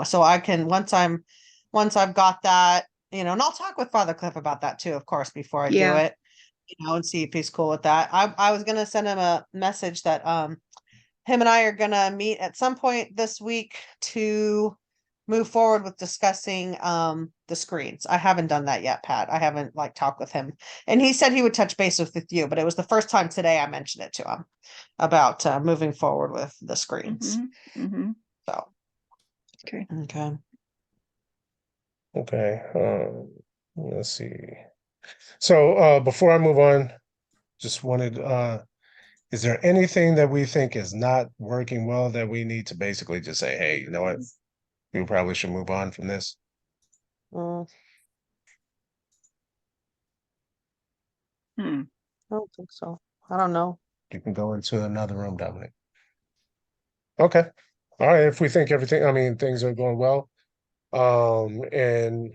Speaker 5: so I can, once I've got that, and I'll talk with Father Cliff about that too, of course, before I do it, and see if he's cool with that. I was going to send him a message that, him and I are going to meet at some point this week to move forward with discussing, the screens. I haven't done that yet, Pat. I haven't like talked with him, and he said he would touch base with you, but it was the first time today I mentioned it to him about, moving forward with the screens. So.
Speaker 4: Okay.
Speaker 1: Let's see. So before I move on, just wanted, is there anything that we think is not working well that we need to basically just say, hey, you know what, we probably should move on from this?
Speaker 5: I don't think so. I don't know.
Speaker 1: You can go into another room, Dominic. Okay. All right. If we think things are going well, and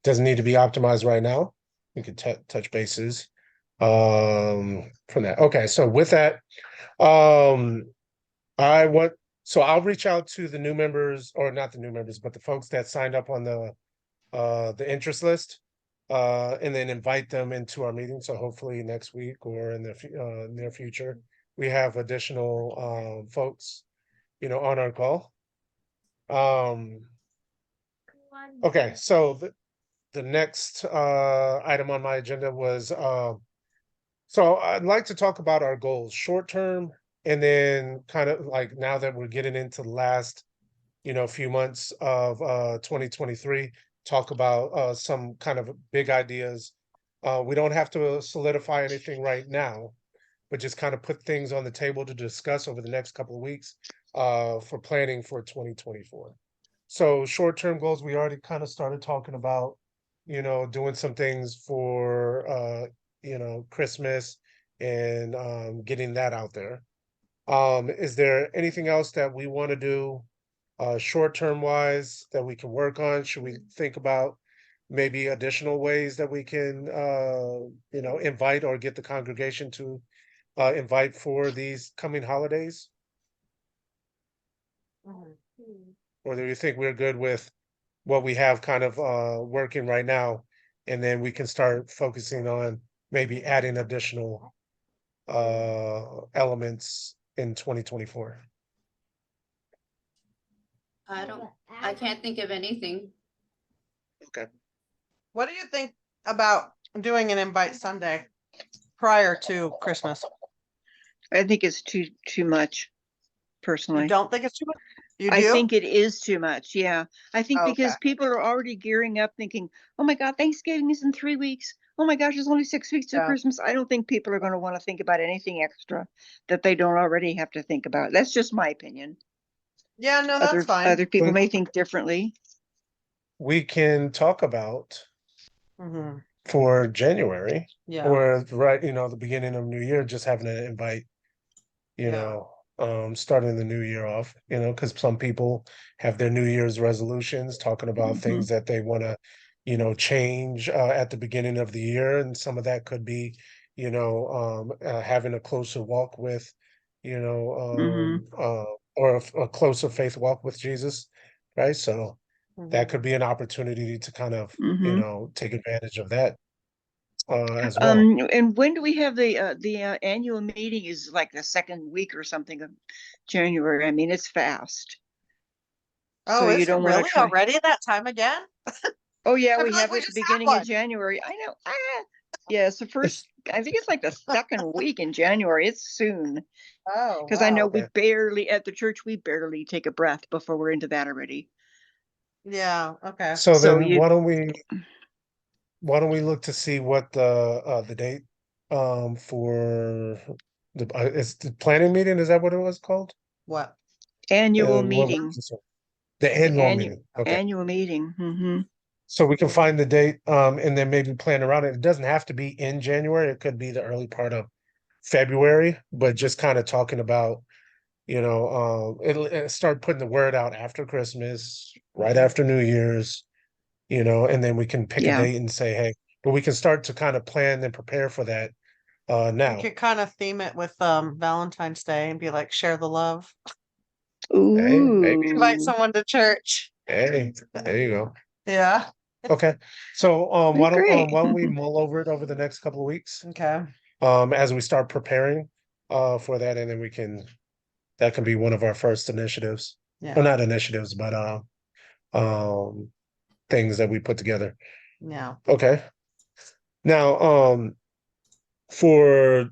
Speaker 1: doesn't need to be optimized right now, we could touch bases from that. Okay. So with that, I'll reach out to the new members, or not the new members, but the folks that signed up on the interest list, and then invite them into our meeting. So hopefully next week or in the near future, we have additional folks, on our call. Okay, so the next item on my agenda was, so I'd like to talk about our goals, short term, and then kind of like now that we're getting into the last, few months of 2023, talk about some kind of big ideas. We don't have to solidify anything right now, but just kind of put things on the table to discuss over the next couple of weeks for planning for 2024. So short-term goals, we already kind of started talking about, doing some things for, Christmas and getting that out there. Is there anything else that we want to do short-term wise that we can work on? Should we think about maybe additional ways that we can, invite or get the congregation to invite for these coming holidays? Or do you think we're good with what we have kind of working right now, and then we can start focusing on maybe adding additional elements in 2024?
Speaker 3: I can't think of anything.
Speaker 1: Okay.
Speaker 5: What do you think about doing an invite Sunday prior to Christmas?
Speaker 4: I think it's too much, personally.
Speaker 5: You don't think it's too much? You do?
Speaker 4: I think it is too much. Yeah. I think because
Speaker 5: Okay.
Speaker 4: people are already gearing up thinking, oh my God, Thanksgiving is in 3 weeks. Oh my gosh, it's only 6 weeks to
Speaker 5: Yeah.
Speaker 4: Christmas. I don't think people are going to want to think about anything extra that they don't already have to think about. That's just my opinion.
Speaker 5: Yeah, no, that's fine.
Speaker 4: Other people may think differently.
Speaker 1: We can talk about
Speaker 5: Mhm.
Speaker 1: for January,
Speaker 5: Yeah.
Speaker 1: or right, the beginning of New Year, just having an invite,
Speaker 5: Yeah.
Speaker 1: starting the new year off, because some people have their New Year's resolutions, talking about things that they want to, change at the beginning of the year, and some of that could be, having a closer walk with, or a closer faith walk with Jesus, right? So that could be an opportunity to kind of, take advantage of that as well.
Speaker 4: And when do we have the annual meeting? Is like the second week or something of January. I mean, it's fast.
Speaker 5: Oh,
Speaker 4: So you
Speaker 5: is it
Speaker 4: don't want to
Speaker 5: really
Speaker 4: try.
Speaker 5: already that time again?
Speaker 4: Oh yeah,
Speaker 5: I
Speaker 4: we
Speaker 5: feel like
Speaker 4: have
Speaker 5: we
Speaker 4: it at the
Speaker 5: just had
Speaker 4: beginning of
Speaker 5: one.
Speaker 4: January. I know. Yeah, it's the first. I think it's like the second week in January. It's soon.
Speaker 5: Oh,
Speaker 4: Because I know
Speaker 5: wow.
Speaker 4: we barely at the church we barely take a breath before we're into that already.
Speaker 5: Yeah, okay.
Speaker 1: So
Speaker 4: So
Speaker 1: then
Speaker 4: you
Speaker 1: why don't we look to see what the date for it's the planning meeting, is that what it was called?
Speaker 5: What?
Speaker 4: annual
Speaker 1: What
Speaker 4: meeting,
Speaker 1: the
Speaker 4: the
Speaker 1: annual meeting. Okay.
Speaker 4: annual meeting.
Speaker 1: So we can find the date, and then maybe plan around it. It doesn't have to be in January. It could be the early part of February, but just kind of talking about, it'll start putting the word out after Christmas, right after New Year's, and then we can pick a
Speaker 4: Yeah.
Speaker 1: date and say, hey, but we can start to kind of plan and prepare for that
Speaker 5: You
Speaker 1: now.
Speaker 5: could kind of theme it with Valentine's Day and be like, share the love.
Speaker 1: Hey, maybe.
Speaker 5: Invite
Speaker 4: Ooh.
Speaker 5: someone to church.
Speaker 1: Hey, there you go.
Speaker 5: Yeah.
Speaker 1: Okay. So
Speaker 4: Great.
Speaker 1: why don't we mull over it over the next couple of weeks,
Speaker 5: Okay.
Speaker 1: as we start preparing for that, and then that can be one of our first initiatives. Or
Speaker 5: Yeah.
Speaker 1: not initiatives, but things that we put together.
Speaker 5: Yeah.
Speaker 1: Okay. Now, for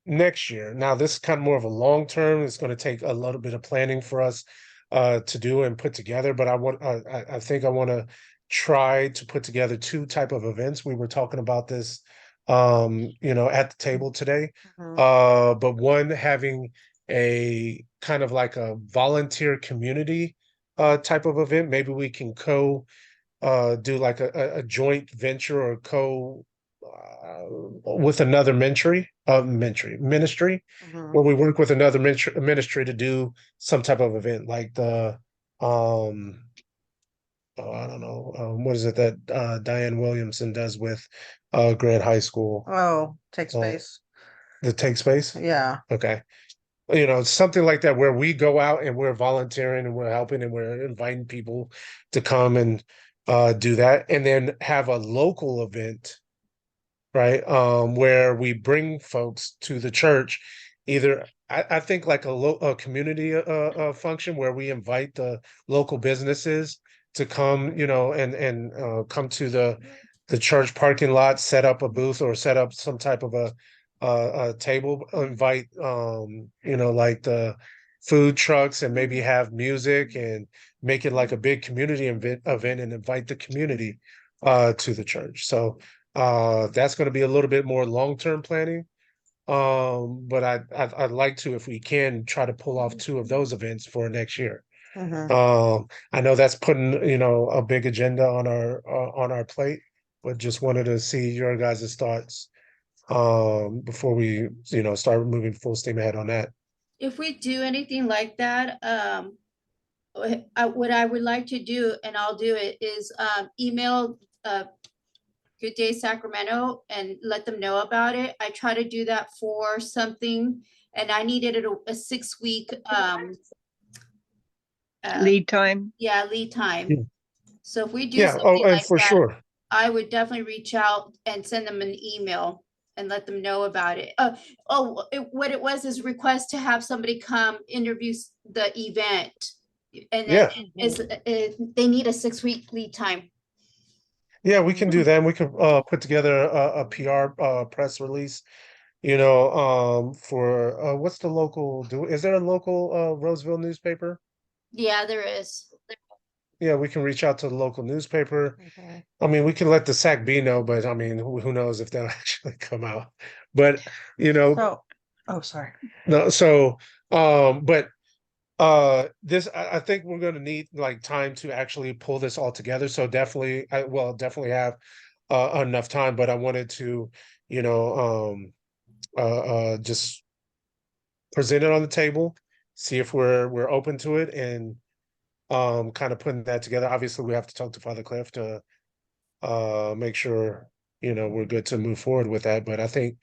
Speaker 1: next year, now this is kind of more of a long term. It's going to take a little bit of planning for us to do and put together. But I think I want to try to put together two type of events. We were talking about this, at the table today.
Speaker 5: Mhm.
Speaker 1: But one having a kind of like a volunteer community type of event. Maybe we can do like a joint venture or with another ministry,
Speaker 5: Mhm.
Speaker 1: where we work with another ministry to do some type of event, like the I don't know, what is it that Diane Williamson does with Grant High School,
Speaker 5: Oh, take
Speaker 1: uh,
Speaker 5: space.
Speaker 1: the Take Space.
Speaker 5: Yeah.
Speaker 1: Okay. Something like that, where we go out and we're volunteering and we're helping and we're inviting people to come and do that, and then have a local event, right? Where we bring folks to the church, either I think like a community function where we invite the local businesses to come, and come to the church parking lot, set up a booth or set up some type of a table, invite like the food trucks, and maybe have music and make it like a big community event and invite the community to the church. So that's going to be a little bit more long-term planning. But I'd like to, if we can, try to pull off two of those events for next year.
Speaker 5: Mhm.
Speaker 1: I know that's putting, a big agenda on our plate, but just wanted to see your guys' thoughts before we, start moving full steam ahead on that.
Speaker 3: If we do anything like that, what I would like to do, and I'll do it, is email Good Day Sacramento and let them know about it. I try to do that for something, and I needed a 6 week
Speaker 4: Lead time.
Speaker 3: lead time.
Speaker 1: Yeah.
Speaker 3: So if we do
Speaker 1: Yeah. Oh,
Speaker 3: something
Speaker 1: and
Speaker 3: like
Speaker 1: for
Speaker 3: that,
Speaker 1: sure.
Speaker 3: I would definitely reach out and send them an email and let them know about it. What it was is request to have somebody come interview the event, and then they need a 6 week lead time.
Speaker 1: Yeah, we can do that. And we could put together a PR press release, for what's the local is there a local Roseville newspaper?
Speaker 3: Yeah, there is.
Speaker 1: Yeah, we can reach out to the local newspaper.
Speaker 5: Okay.
Speaker 1: I mean, we can let the SAC-B know, but I mean, who knows if they'll actually come out. But
Speaker 5: So, oh, sorry.
Speaker 1: no, so but this I think we're going to need like time to actually pull this all together. So definitely, I will definitely have enough time, but I wanted to, just present it on the table, see if we're open to it, and kind of putting that together. Obviously, we have to talk to Father Cliff to make sure, we're good to move forward with that. But I think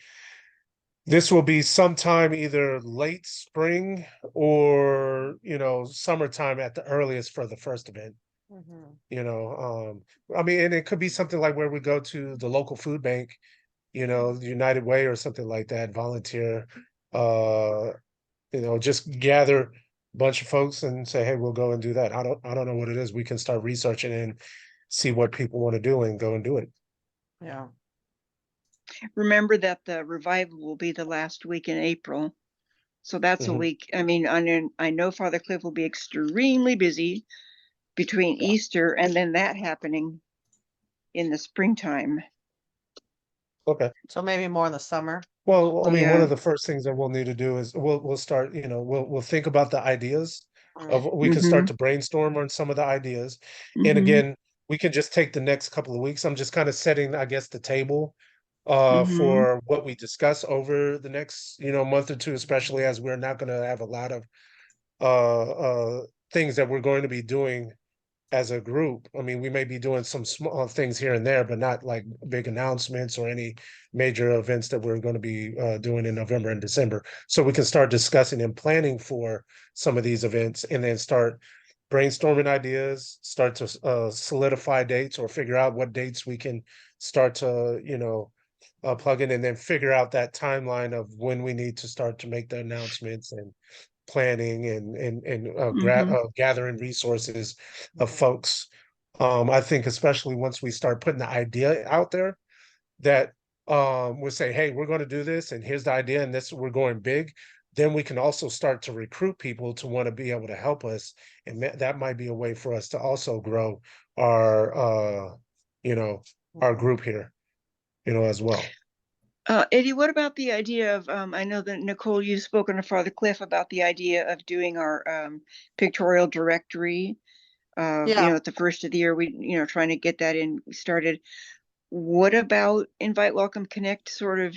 Speaker 1: this will be sometime either late spring or, summertime at the earliest for the first event.
Speaker 2: Mhm.
Speaker 1: I mean, and it could be something like where we go to the local food bank, the United Way or something like that, volunteer, uh, just gather a bunch of folks and say, hey, we'll go and do that. I don't know what it is. We can start researching and see what people want to do and go and do it.
Speaker 2: Yeah.
Speaker 4: Remember that the revival will be the last week in April. So that's a
Speaker 1: Mhm.
Speaker 4: week. I mean, I know Father Cliff will be extremely busy between Easter and then that happening in the springtime.
Speaker 1: Okay.
Speaker 2: So maybe more in the summer.
Speaker 1: Well, I mean, one
Speaker 4: Yeah.
Speaker 1: of the first things that we'll need to do is we'll start, we'll think about the ideas of
Speaker 2: Mm.
Speaker 1: we can start to brainstorm on some of the ideas. And
Speaker 4: Mhm.
Speaker 1: again, we can just take the next couple of weeks. I'm just kind of setting, I guess, the table
Speaker 4: Mhm.
Speaker 1: for what we discuss over the next, month or two, especially as we're not going to have a lot of things that we're going to be doing as a group. I mean, we may be doing some small things here and there, but not like big announcements or any major events that we're going to be doing in November and December. So we can start discussing and planning for some of these events and then start brainstorming ideas, start to solidify dates or figure out what dates we can start to, plug in, and then figure out that timeline of when we need to start to make the announcements and planning
Speaker 4: Mhm.
Speaker 1: gathering resources of folks. I think especially once we start putting the idea out there that we'll say, hey, we're going to do this and here's the idea and this we're going big, then we can also start to recruit people to want to be able to help us. And that might be a way for us to also grow our our group here, as well.
Speaker 4: Eddie, what about the idea of, I know that Nicole, you've spoken to Father Cliff about the idea of doing our pictorial directory.
Speaker 2: Yeah.
Speaker 4: At the first of the year, trying to get that in started. What about Invite, Welcome, Connect sort of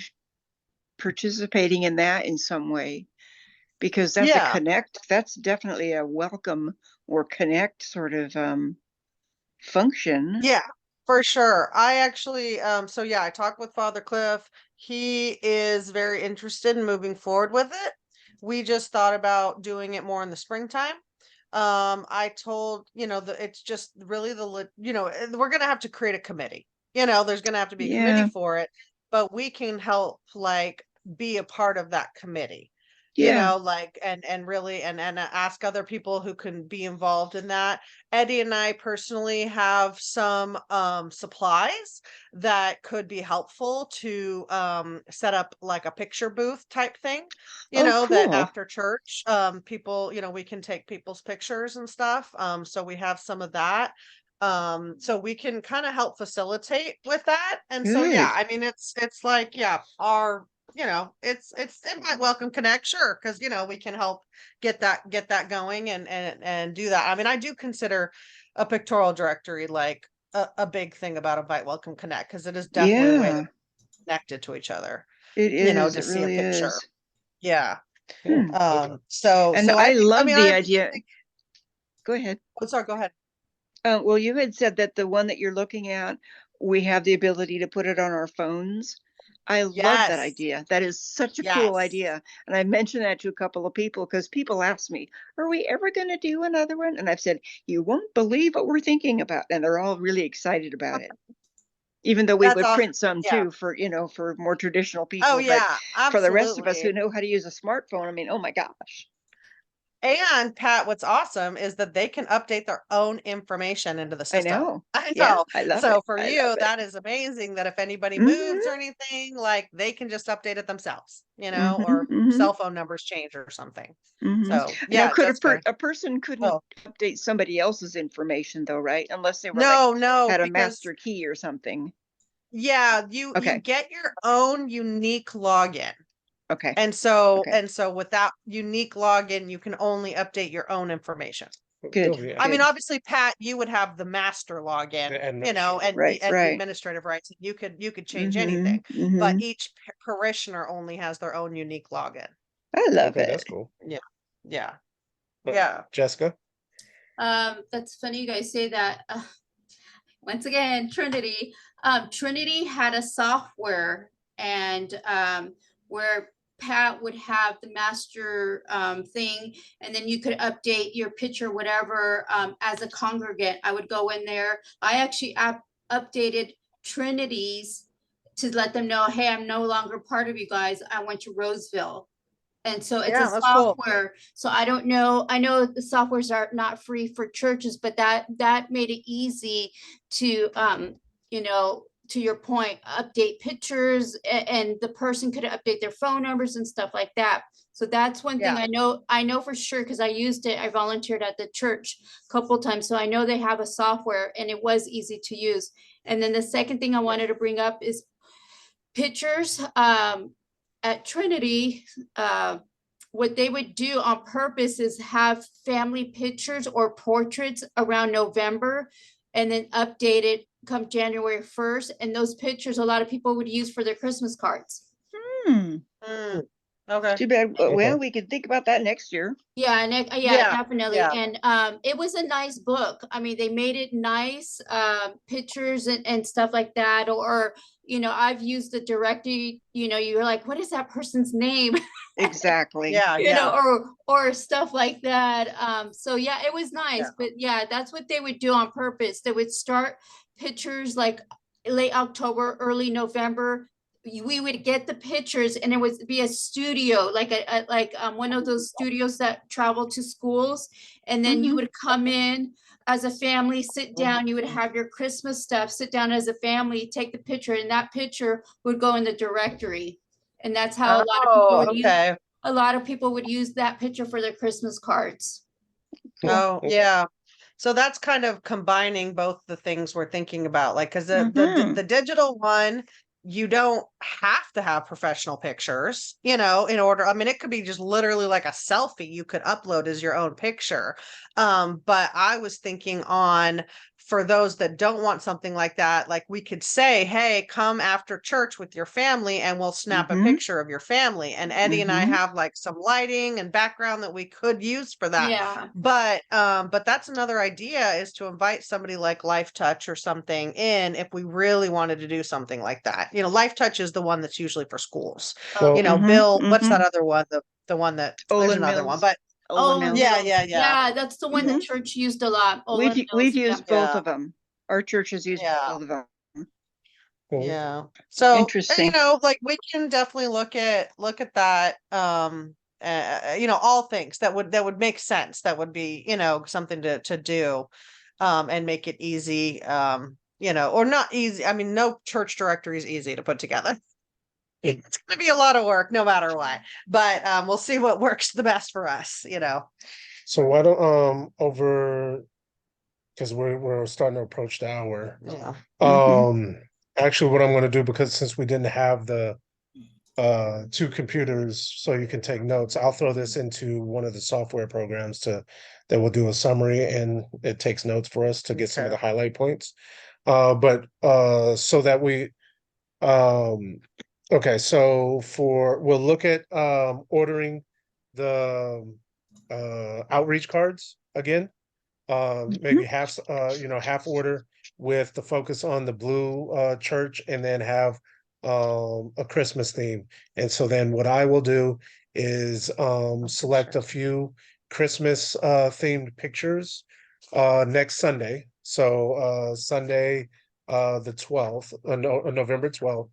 Speaker 4: participating in that in some way? Because that's a
Speaker 2: Yeah.
Speaker 4: connect, that's definitely a welcome or connect sort of function.
Speaker 2: Yeah, for sure. I actually, so yeah, I talked with Father Cliff. He is very interested in moving forward with it. We just thought about doing it more in the springtime. I told, that it's just really we're gonna have to create a committee. There's gonna have to be a committee
Speaker 4: Yeah.
Speaker 2: for it, but we can help like be a part of that committee.
Speaker 4: Yeah.
Speaker 2: Like and really and ask other people who can be involved in that. Eddie and I personally have some supplies that could be helpful to set up like a picture booth type thing,
Speaker 4: Oh,
Speaker 2: that
Speaker 4: cool.
Speaker 2: after church, people, we can take people's pictures and stuff. So we have some of that. So we can kind of help facilitate with that. And so yeah,
Speaker 4: Good.
Speaker 2: I mean it's like, yeah, our it's Invite Welcome Connect, sure, because we can help get that going and do that. I mean, I do consider a pictorial directory like a big thing about Invite Welcome Connect because it is definitely a way that
Speaker 4: Yeah,
Speaker 2: we're connected to each other,
Speaker 4: it is.
Speaker 2: to
Speaker 4: It
Speaker 2: see a
Speaker 4: really
Speaker 2: picture.
Speaker 4: is.
Speaker 2: Yeah.
Speaker 1: Yeah.
Speaker 4: Hmm.
Speaker 1: Okay.
Speaker 2: So
Speaker 4: And
Speaker 2: so
Speaker 4: I
Speaker 2: I
Speaker 4: love
Speaker 2: mean,
Speaker 4: the
Speaker 2: I really
Speaker 4: idea.
Speaker 2: think,
Speaker 4: Go ahead.
Speaker 2: oh, sorry, go ahead.
Speaker 4: Well, you had said that the one that you're looking at, we have the ability to put it on our phones. I love that
Speaker 2: Yes.
Speaker 4: idea. That is such a cool
Speaker 2: Yes.
Speaker 4: idea. And I mentioned that to a couple of people because people ask me, are we ever going to do another one? And I've said, you won't believe what we're thinking about. And they're all really excited about it. Even though we
Speaker 2: That's
Speaker 4: would
Speaker 2: awesome.
Speaker 4: print some
Speaker 2: Yeah.
Speaker 4: too for more traditional
Speaker 2: Oh
Speaker 4: people. But
Speaker 2: yeah,
Speaker 4: for the rest of us who
Speaker 2: absolutely.
Speaker 4: know how to use a smartphone, I mean, oh my gosh.
Speaker 2: And Pat, what's awesome is that they can update their own information into the
Speaker 4: I
Speaker 2: system.
Speaker 4: know.
Speaker 2: I
Speaker 4: Yeah,
Speaker 2: know.
Speaker 4: I love
Speaker 2: So
Speaker 4: it.
Speaker 2: for
Speaker 4: I love
Speaker 2: you,
Speaker 4: it.
Speaker 2: that is amazing that if anybody moves or
Speaker 4: Hmm.
Speaker 2: anything, like they can just update it themselves,
Speaker 4: Hmm.
Speaker 2: or
Speaker 4: Hmm.
Speaker 2: cell phone numbers change or something.
Speaker 4: Hmm.
Speaker 2: So
Speaker 4: Now,
Speaker 2: yeah,
Speaker 4: could
Speaker 2: Jessica.
Speaker 4: a person couldn't
Speaker 2: Oh,
Speaker 4: update somebody else's information though, right? Unless they were like
Speaker 2: no, no,
Speaker 4: had a
Speaker 2: because
Speaker 4: master key or something.
Speaker 2: yeah, you
Speaker 4: Okay.
Speaker 2: get your own unique login.
Speaker 4: Okay.
Speaker 2: And so
Speaker 4: Okay.
Speaker 2: and so with that unique login, you can only update your own information.
Speaker 4: Good.
Speaker 1: Yeah.
Speaker 2: I mean,
Speaker 4: Good.
Speaker 2: obviously, Pat, you would have the master login,
Speaker 1: And
Speaker 2: and
Speaker 4: Right.
Speaker 2: the
Speaker 4: Right.
Speaker 2: administrative rights. You could change
Speaker 4: Hmm.
Speaker 2: anything, but
Speaker 4: Hmm.
Speaker 2: each parishioner only has their own unique login.
Speaker 4: I love
Speaker 1: okay,
Speaker 4: it.
Speaker 1: that's cool.
Speaker 2: Yeah, yeah,
Speaker 1: Uh,
Speaker 2: yeah.
Speaker 1: Jessica.
Speaker 3: That's funny you guys say that. once again, Trinity. Trinity had a software, and where Pat would have the master thing, and then you could update your picture, whatever, as a congregant. I would go in there. I actually updated Trinity's to let them know, hey, I'm no longer part of you guys. I went to Roseville. And so it's
Speaker 5: Yeah,
Speaker 3: a
Speaker 5: that's cool.
Speaker 3: software. So I don't know. I know the softwares are not free for churches, but that made it easy to, you know, to your point, update pictures, and the person could update their phone numbers and stuff like that. So that's one thing
Speaker 5: Yeah.
Speaker 3: I know for sure, because I used it. I volunteered at the church a couple times. So I know they have a software, and it was easy to use. And then the second thing I wanted to bring up is pictures. At Trinity, what they would do on purpose is have family pictures or portraits around November, and then update it come January 1st. And those pictures, a lot of people would use for their Christmas cards.
Speaker 5: Mm, okay.
Speaker 4: Too bad.
Speaker 1: Okay.
Speaker 4: Well, we could think about that next year.
Speaker 3: Yeah, and
Speaker 5: Yeah,
Speaker 3: definitely.
Speaker 5: yeah.
Speaker 3: And it was a nice book. I mean, they made it nice, pictures and stuff like that. Or, you know, I've used the directory, you know, you're like, what is that person's name?
Speaker 4: Exactly.
Speaker 5: Yeah,
Speaker 3: You
Speaker 5: yeah.
Speaker 3: know, or stuff like that. So yeah, it was nice.
Speaker 5: Yeah.
Speaker 3: But yeah, that's what they would do on purpose. They would start pictures like late October, early November. We would get the pictures, and it would be a studio, like one of those studios that travel to schools. And then you
Speaker 4: Mhm.
Speaker 3: would come in as a family, sit down, you would have your Christmas stuff, sit down as a family, take the picture, and that picture would go in the directory. And that's how a lot of people
Speaker 5: Oh,
Speaker 3: would use,
Speaker 5: okay.
Speaker 3: a lot of people would use that picture for their Christmas cards.
Speaker 5: Oh, yeah. So that's kind of combining both the things we're thinking about, like, because
Speaker 4: Mhm.
Speaker 5: the digital one, you don't have to have professional pictures, you know, in order. I mean, it could be just literally like a selfie you could upload as your own picture. But I was thinking on for those that don't want something like that, like we could say, hey, come after church with your family and we'll snap a
Speaker 4: Mhm.
Speaker 5: picture of your family. And Eddie and I
Speaker 4: Mhm.
Speaker 5: have like some lighting and background that we could use for that.
Speaker 3: Yeah.
Speaker 5: But that's another idea, is to invite somebody like Life Touch or something in if we really wanted to do something like that. You know, Life Touch is the one that's usually for schools.
Speaker 1: Well,
Speaker 5: You know,
Speaker 4: Mhm.
Speaker 5: Bill, what's that
Speaker 4: Mhm.
Speaker 5: other one? The one that there's
Speaker 4: Olin
Speaker 5: another one,
Speaker 4: Mills.
Speaker 5: but
Speaker 4: Olin
Speaker 3: Oh,
Speaker 4: Mills.
Speaker 5: yeah,
Speaker 3: Mills.
Speaker 5: yeah, yeah,
Speaker 3: Yeah, that's the one the
Speaker 4: Mhm.
Speaker 3: church used a lot. Olin
Speaker 4: We've
Speaker 3: Mills. Yeah.
Speaker 4: used both
Speaker 5: yeah,
Speaker 4: of them. Our church has used
Speaker 5: yeah,
Speaker 4: both of them.
Speaker 1: well,
Speaker 5: yeah. So you
Speaker 4: Interesting.
Speaker 5: know, like we can definitely look at that. You know, all things that would make sense. That would be, you know, something to do, and make it easy. You know, or not easy. I mean, no church directory is easy to put together. It's going to be a lot of work no matter what, but we'll see what works the best for us, you know.
Speaker 1: so why don't over, because we're starting to approach the hour.
Speaker 5: Yeah.
Speaker 1: Um, Actually, what I'm going to do, because since we didn't have the two computers so you can take notes, I'll throw this into one of the software programs to that will do a summary, and it takes notes for us to get some of the
Speaker 5: Okay.
Speaker 1: highlight points. But so that we um okay, so we'll look at ordering the outreach cards again. Maybe half you know, half order with the focus on the blue church, and then have a Christmas theme. And so then what I will do is select a few Christmas themed pictures next Sunday. So Sunday the 12th, November 12th,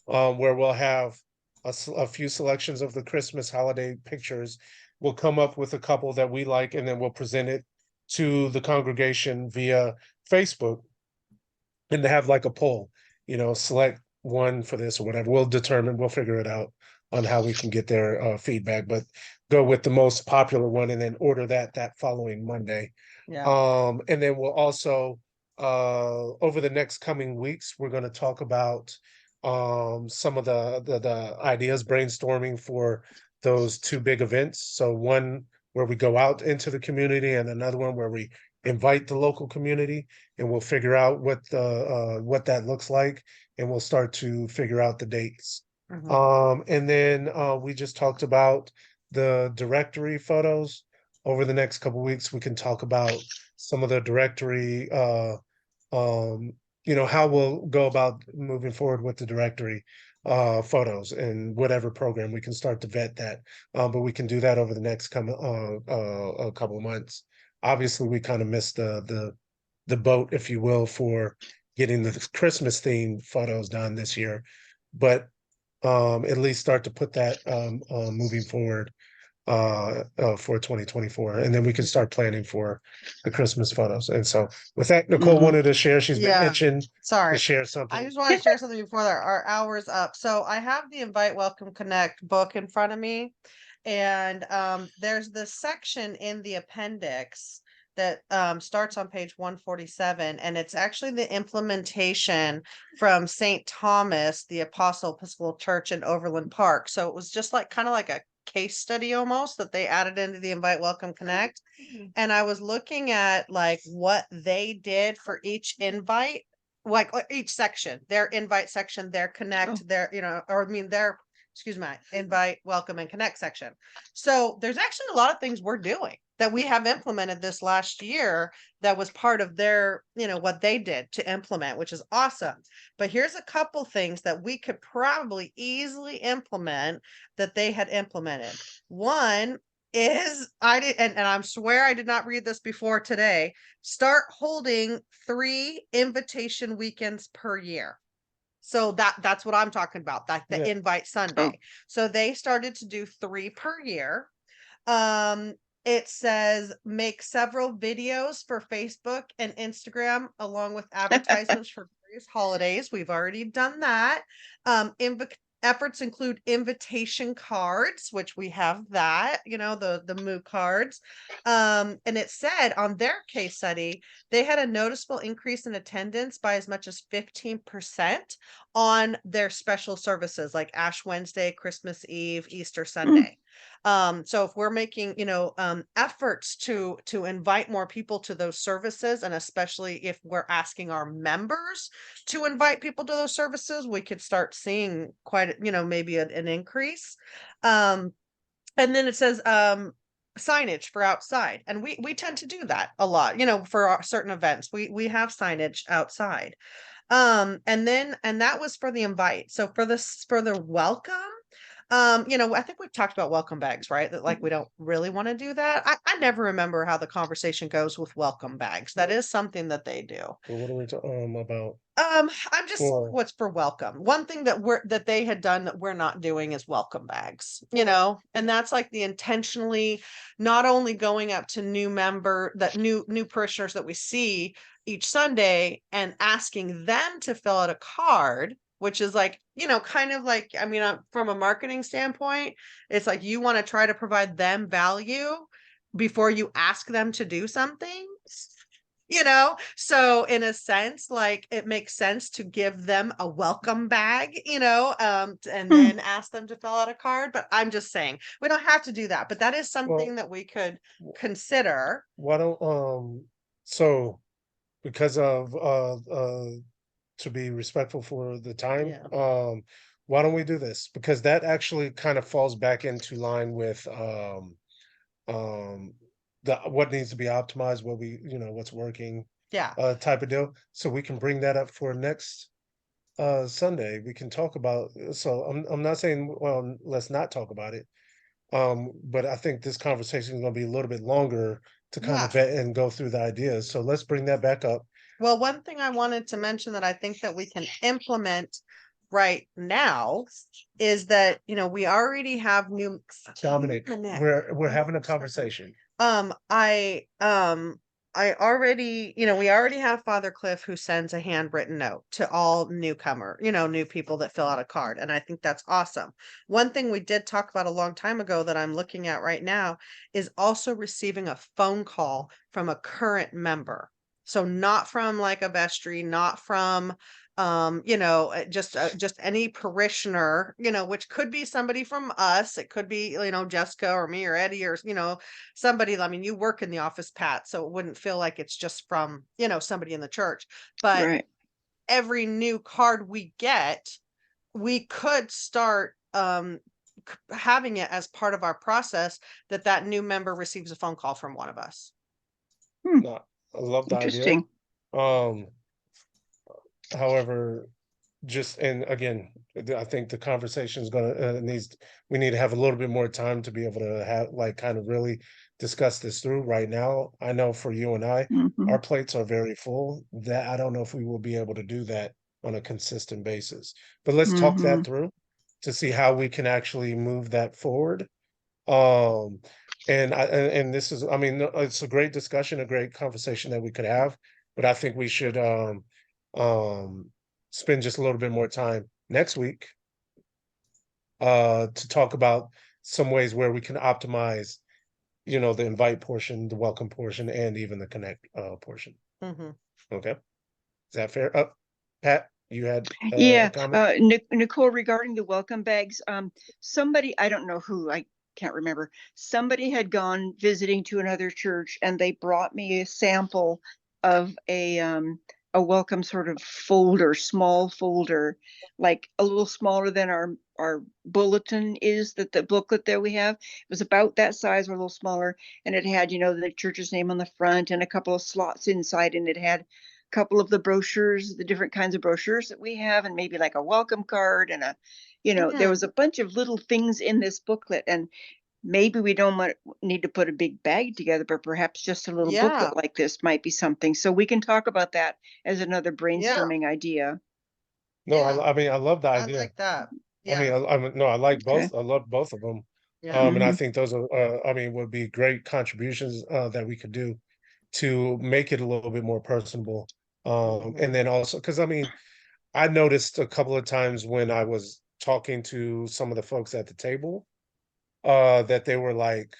Speaker 1: where we'll have a few selections of the Christmas holiday pictures. We'll come up with a couple that we like, and then we'll present it to the congregation via Facebook, and to have like a poll, you know, select one for this or whatever. We'll figure it out on how we can get their feedback, but go with the most popular one and then order that following Monday.
Speaker 5: Yeah.
Speaker 1: And then we'll also over the next coming weeks, we're going to talk about some of the ideas, brainstorming for those two big events. So one where we go out into the community, and another one where we invite the local community, and we'll figure out what that looks like, and we'll start to figure out the dates. And then we just talked about the directory photos. Over the next couple weeks, we can talk about some of the directory how we'll go about moving forward with the directory photos and whatever program we can start to vet that. But we can do that over the next a couple of months. Obviously, we kind of missed the boat, if you will, for getting the Christmas themed photos done this year, but at least start to put that moving forward for 2024, and then we can start planning for the Christmas photos. And so with that, Nicole wanted to share. She's been
Speaker 2: Yeah.
Speaker 1: itching to
Speaker 2: Sorry.
Speaker 1: share
Speaker 2: I
Speaker 1: something.
Speaker 2: just want to share something before our hour's up. So I have the Invite Welcome Connect book in front of me. And there's this section in the appendix that starts on page 147. And it's actually the implementation from St. Thomas, the Apostle Episcopal Church in Overland Park. So it was just like kind of like a case study almost that they added into the Invite Welcome Connect. And I was looking at like what they did for each invite, like each section, their invite section, their connect, their, their, excuse me, invite, welcome, and connect section. So there's actually a lot of things we're doing that we have implemented this last year that was part of their, what they did to implement, which is awesome. But here's a couple things that we could probably easily implement that they had implemented. One is I did, and I swear I did not read this before today. Start holding 3 invitation weekends per year. So that's what I'm talking about, like the Invite Sunday. So they started to do 3 per year. It says make several videos for Facebook and Instagram along with advertisements for various holidays. We've already done that. Efforts include invitation cards, which we have that, the MOO cards. And it said on their case study, they had a noticeable increase in attendance by as much as 15% on their special services like Ash Wednesday, Christmas Eve, Easter Sunday. So if we're making, efforts to invite more people to those services, and especially if we're asking our members to invite people to those services, we could start seeing quite, maybe an increase. And then it says, signage for outside. And we tend to do that a lot, for our certain events, we have signage outside. And that was for the invite. So for the welcome, I think we've talked about welcome bags, right? That like we don't really want to do that. I never remember how the conversation goes with welcome bags. That is something that they do.
Speaker 1: Well, what are we talking about?
Speaker 2: I'm just what's for welcome. One thing that they had done that we're not doing is welcome bags, and that's like the intentionally not only going up to new parishioners that we see each Sunday and asking them to fill out a card, which is like, kind of like, from a marketing standpoint, it's like you want to try to provide them value before you ask them to do something. So in a sense, like it makes sense to give them a welcome bag, and then ask them to fill out a card. But I'm just saying we don't have to do that, but that is something that we could consider.
Speaker 1: Why don't so because of to be respectful for the time, why don't we do this? Because that actually kind of falls back into line with what needs to be optimized, what what's working, type of deal. So we can bring that up for next Sunday. We can talk about. So I'm not saying, well, let's not talk about it. But I think this conversation is going to be a little bit longer to kind of vet and go through the ideas. So let's bring that back up.
Speaker 2: Well, one thing I wanted to mention that I think that we can implement right now is that, we already have new.
Speaker 1: Dominic, we're having a conversation.
Speaker 2: I already, we already have Father Cliff who sends a handwritten note to all newcomer, new people that fill out a card. And I think that's awesome. One thing we did talk about a long time ago that I'm looking at right now is also receiving a phone call from a current member. So not from like a vestry, not from just any parishioner, which could be somebody from us. It could be, Jessica or me or Eddie or, somebody. I mean, you work in the office, Pat, so it wouldn't feel like it's just from, somebody in the church. But every new card we get, we could start having it as part of our process that new member receives a phone call from one of us.
Speaker 1: I love the idea. however, just, and again, I think the conversation is gonna, we need to have a little bit more time to be able to have, like, kind of really discuss this through. Right now, I know for you and I,
Speaker 4: Mhm.
Speaker 1: our plates are very full, that I don't know if we will be able to do that on a consistent basis. But let's talk that
Speaker 4: Mhm.
Speaker 1: through to see how we can actually move that forward. Um, and this is, I mean, it's a great discussion, a great conversation that we could have, but I think we should um spend just a little bit more time next week to talk about some ways where we can optimize, the invite portion, the welcome portion, and even the connect portion.
Speaker 2: Mhm.
Speaker 1: Okay, is that fair? Pat, you had a
Speaker 4: Yeah,
Speaker 1: comment?
Speaker 4: Nicole, regarding the welcome bags, somebody, I don't know who, I can't remember, somebody had gone visiting to another church and they brought me a sample of a welcome sort of folder, small folder, like a little smaller than our bulletin is, that the booklet that we have. It was about that size or a little smaller, and it had, the church's name on the front and a couple of slots inside, and it had couple of the brochures, the different kinds of brochures that we have, and maybe like a welcome card and there was a bunch of little things in this booklet, and maybe we don't need to put a big bag together, but perhaps just a little
Speaker 2: Yeah,
Speaker 4: booklet like this might be something. So we can talk about that as another
Speaker 2: yeah,
Speaker 4: brainstorming idea.
Speaker 1: No,
Speaker 2: yeah.
Speaker 1: I mean, I love the
Speaker 2: I
Speaker 1: idea.
Speaker 2: like that.
Speaker 1: I mean,
Speaker 2: Yeah,
Speaker 1: no, I like
Speaker 4: Okay.
Speaker 1: both. I love both of them.
Speaker 2: yeah.
Speaker 1: And I
Speaker 4: Mhm.
Speaker 1: think those are, I mean, would be great contributions that we could do to make it a little bit more personable. And
Speaker 2: Mhm.
Speaker 1: then also, because I mean, I noticed a couple of times when I was talking to some of the folks at the table, that they were like,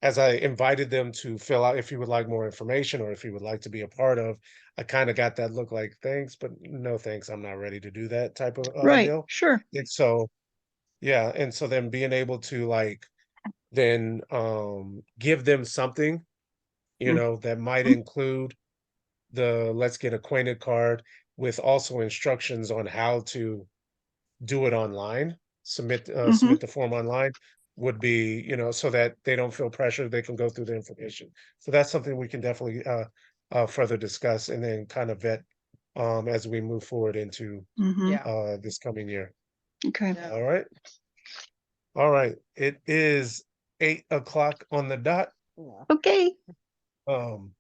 Speaker 1: as I invited them to fill out if you would like more information or if you would like to be a part of, I kind of got that look like, thanks, but no thanks, I'm not ready to do that type of
Speaker 4: Right,
Speaker 1: deal.
Speaker 4: sure.
Speaker 1: And so, yeah, and so then being able to like then give them something, that might
Speaker 4: Mhm.
Speaker 1: include the let's get acquainted card with also instructions on how to do it online,
Speaker 4: Mhm.
Speaker 1: submit the form online would be, so that they don't feel pressure, they can go through the information. So that's something we can definitely further discuss and then kind of vet as we move forward into
Speaker 4: Mhm.
Speaker 2: Yeah,
Speaker 1: this coming year.
Speaker 4: Okay.
Speaker 2: yeah.
Speaker 1: All right. All right. It is 8 o'clock on the dot.
Speaker 2: Yeah.
Speaker 4: Okay.
Speaker 1: Um,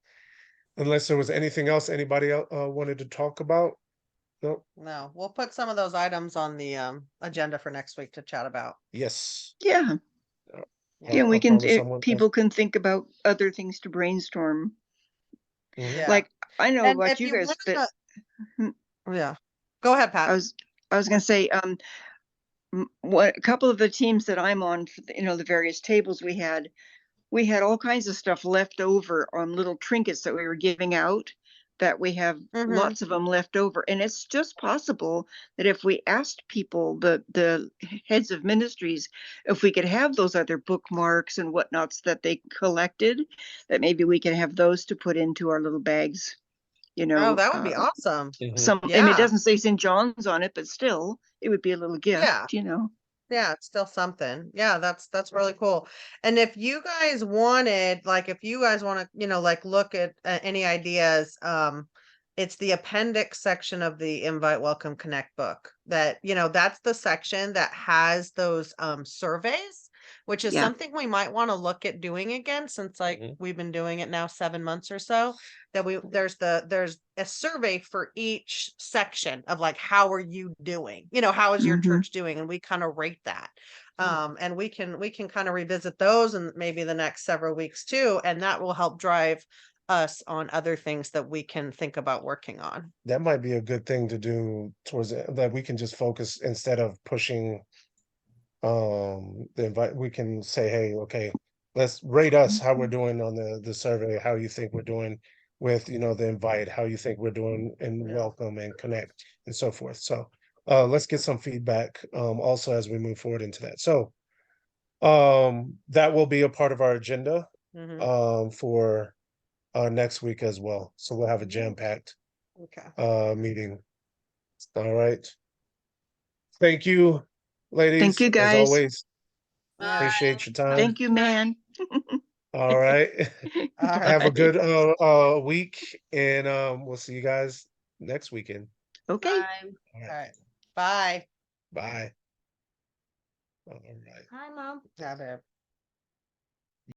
Speaker 1: unless there was anything else anybody wanted to talk about. No.
Speaker 2: No, we'll put some of those items on the agenda for next week to chat about.
Speaker 1: Yes.
Speaker 4: Yeah.
Speaker 1: Uh,
Speaker 2: Yeah.
Speaker 4: Yeah,
Speaker 1: I
Speaker 4: we can,
Speaker 1: promise someone.
Speaker 4: people can think about other things to brainstorm.
Speaker 1: Mhm.
Speaker 2: Yeah.
Speaker 4: Like, I know
Speaker 2: And
Speaker 4: about
Speaker 2: if
Speaker 4: you
Speaker 2: you
Speaker 4: guys, but
Speaker 2: wanna, yeah. Go ahead,
Speaker 4: I
Speaker 2: Pat.
Speaker 4: was I was gonna say, what a couple of the teams that I'm on, for the various tables we had all kinds of stuff left over on little trinkets that we were giving out, that we have
Speaker 2: Mhm.
Speaker 4: lots of them left over, and it's just possible that if we asked people, the heads of ministries, if we could have those other bookmarks and whatnots that they collected, that maybe we can have those to put into our little bags. You
Speaker 2: Oh,
Speaker 4: know,
Speaker 2: that would be awesome.
Speaker 1: Mhm.
Speaker 4: some, I mean, it
Speaker 2: Yeah.
Speaker 4: doesn't say St. John's on it, but still, it would be a little
Speaker 2: Yeah.
Speaker 4: gift.
Speaker 2: Yeah, it's still something. Yeah, that's really cool. And if you guys wanted, like, if you guys want to, like, look at any ideas, it's the appendix section of the Invite Welcome Connect book. That, that's the section that has those surveys, which is
Speaker 4: Yeah.
Speaker 2: something we might want to look at doing again, since like
Speaker 1: Mhm.
Speaker 2: we've been doing it now 7 months or so. That there's a survey for each section of like, how are you doing? How is your
Speaker 4: Hmm.
Speaker 2: church doing? And we kind of rate that. And we can kind of revisit those and maybe the next several weeks too, and that will help drive us on other things that we can think about working on.
Speaker 1: That might be a good thing to do towards that we can just focus instead of pushing the invite, we can say, hey, okay, let's rate us how we're doing on the survey, how you think we're doing with the invite, how you think we're doing in
Speaker 2: Yeah.
Speaker 1: welcome and connect and so forth. So let's get some feedback also as we move forward into that. So that will be a part of our agenda
Speaker 2: Hmm.
Speaker 1: for next week as well. So we'll have a
Speaker 2: Yeah.
Speaker 1: jam-packed
Speaker 2: Okay.
Speaker 1: meeting. All right. Thank you,
Speaker 4: Thank
Speaker 1: ladies,
Speaker 4: you,
Speaker 1: as
Speaker 4: guys.
Speaker 1: always.
Speaker 3: Bye.
Speaker 1: Appreciate your time.
Speaker 4: Thank you, man.
Speaker 1: All right.
Speaker 2: All
Speaker 1: Have a
Speaker 2: right.
Speaker 1: good week and we'll see you guys next weekend.
Speaker 4: Okay.
Speaker 3: Bye.
Speaker 1: All
Speaker 5: All
Speaker 1: right.
Speaker 5: right, bye.
Speaker 1: Bye. All right.
Speaker 3: Hi, Mom.
Speaker 5: Yeah, babe.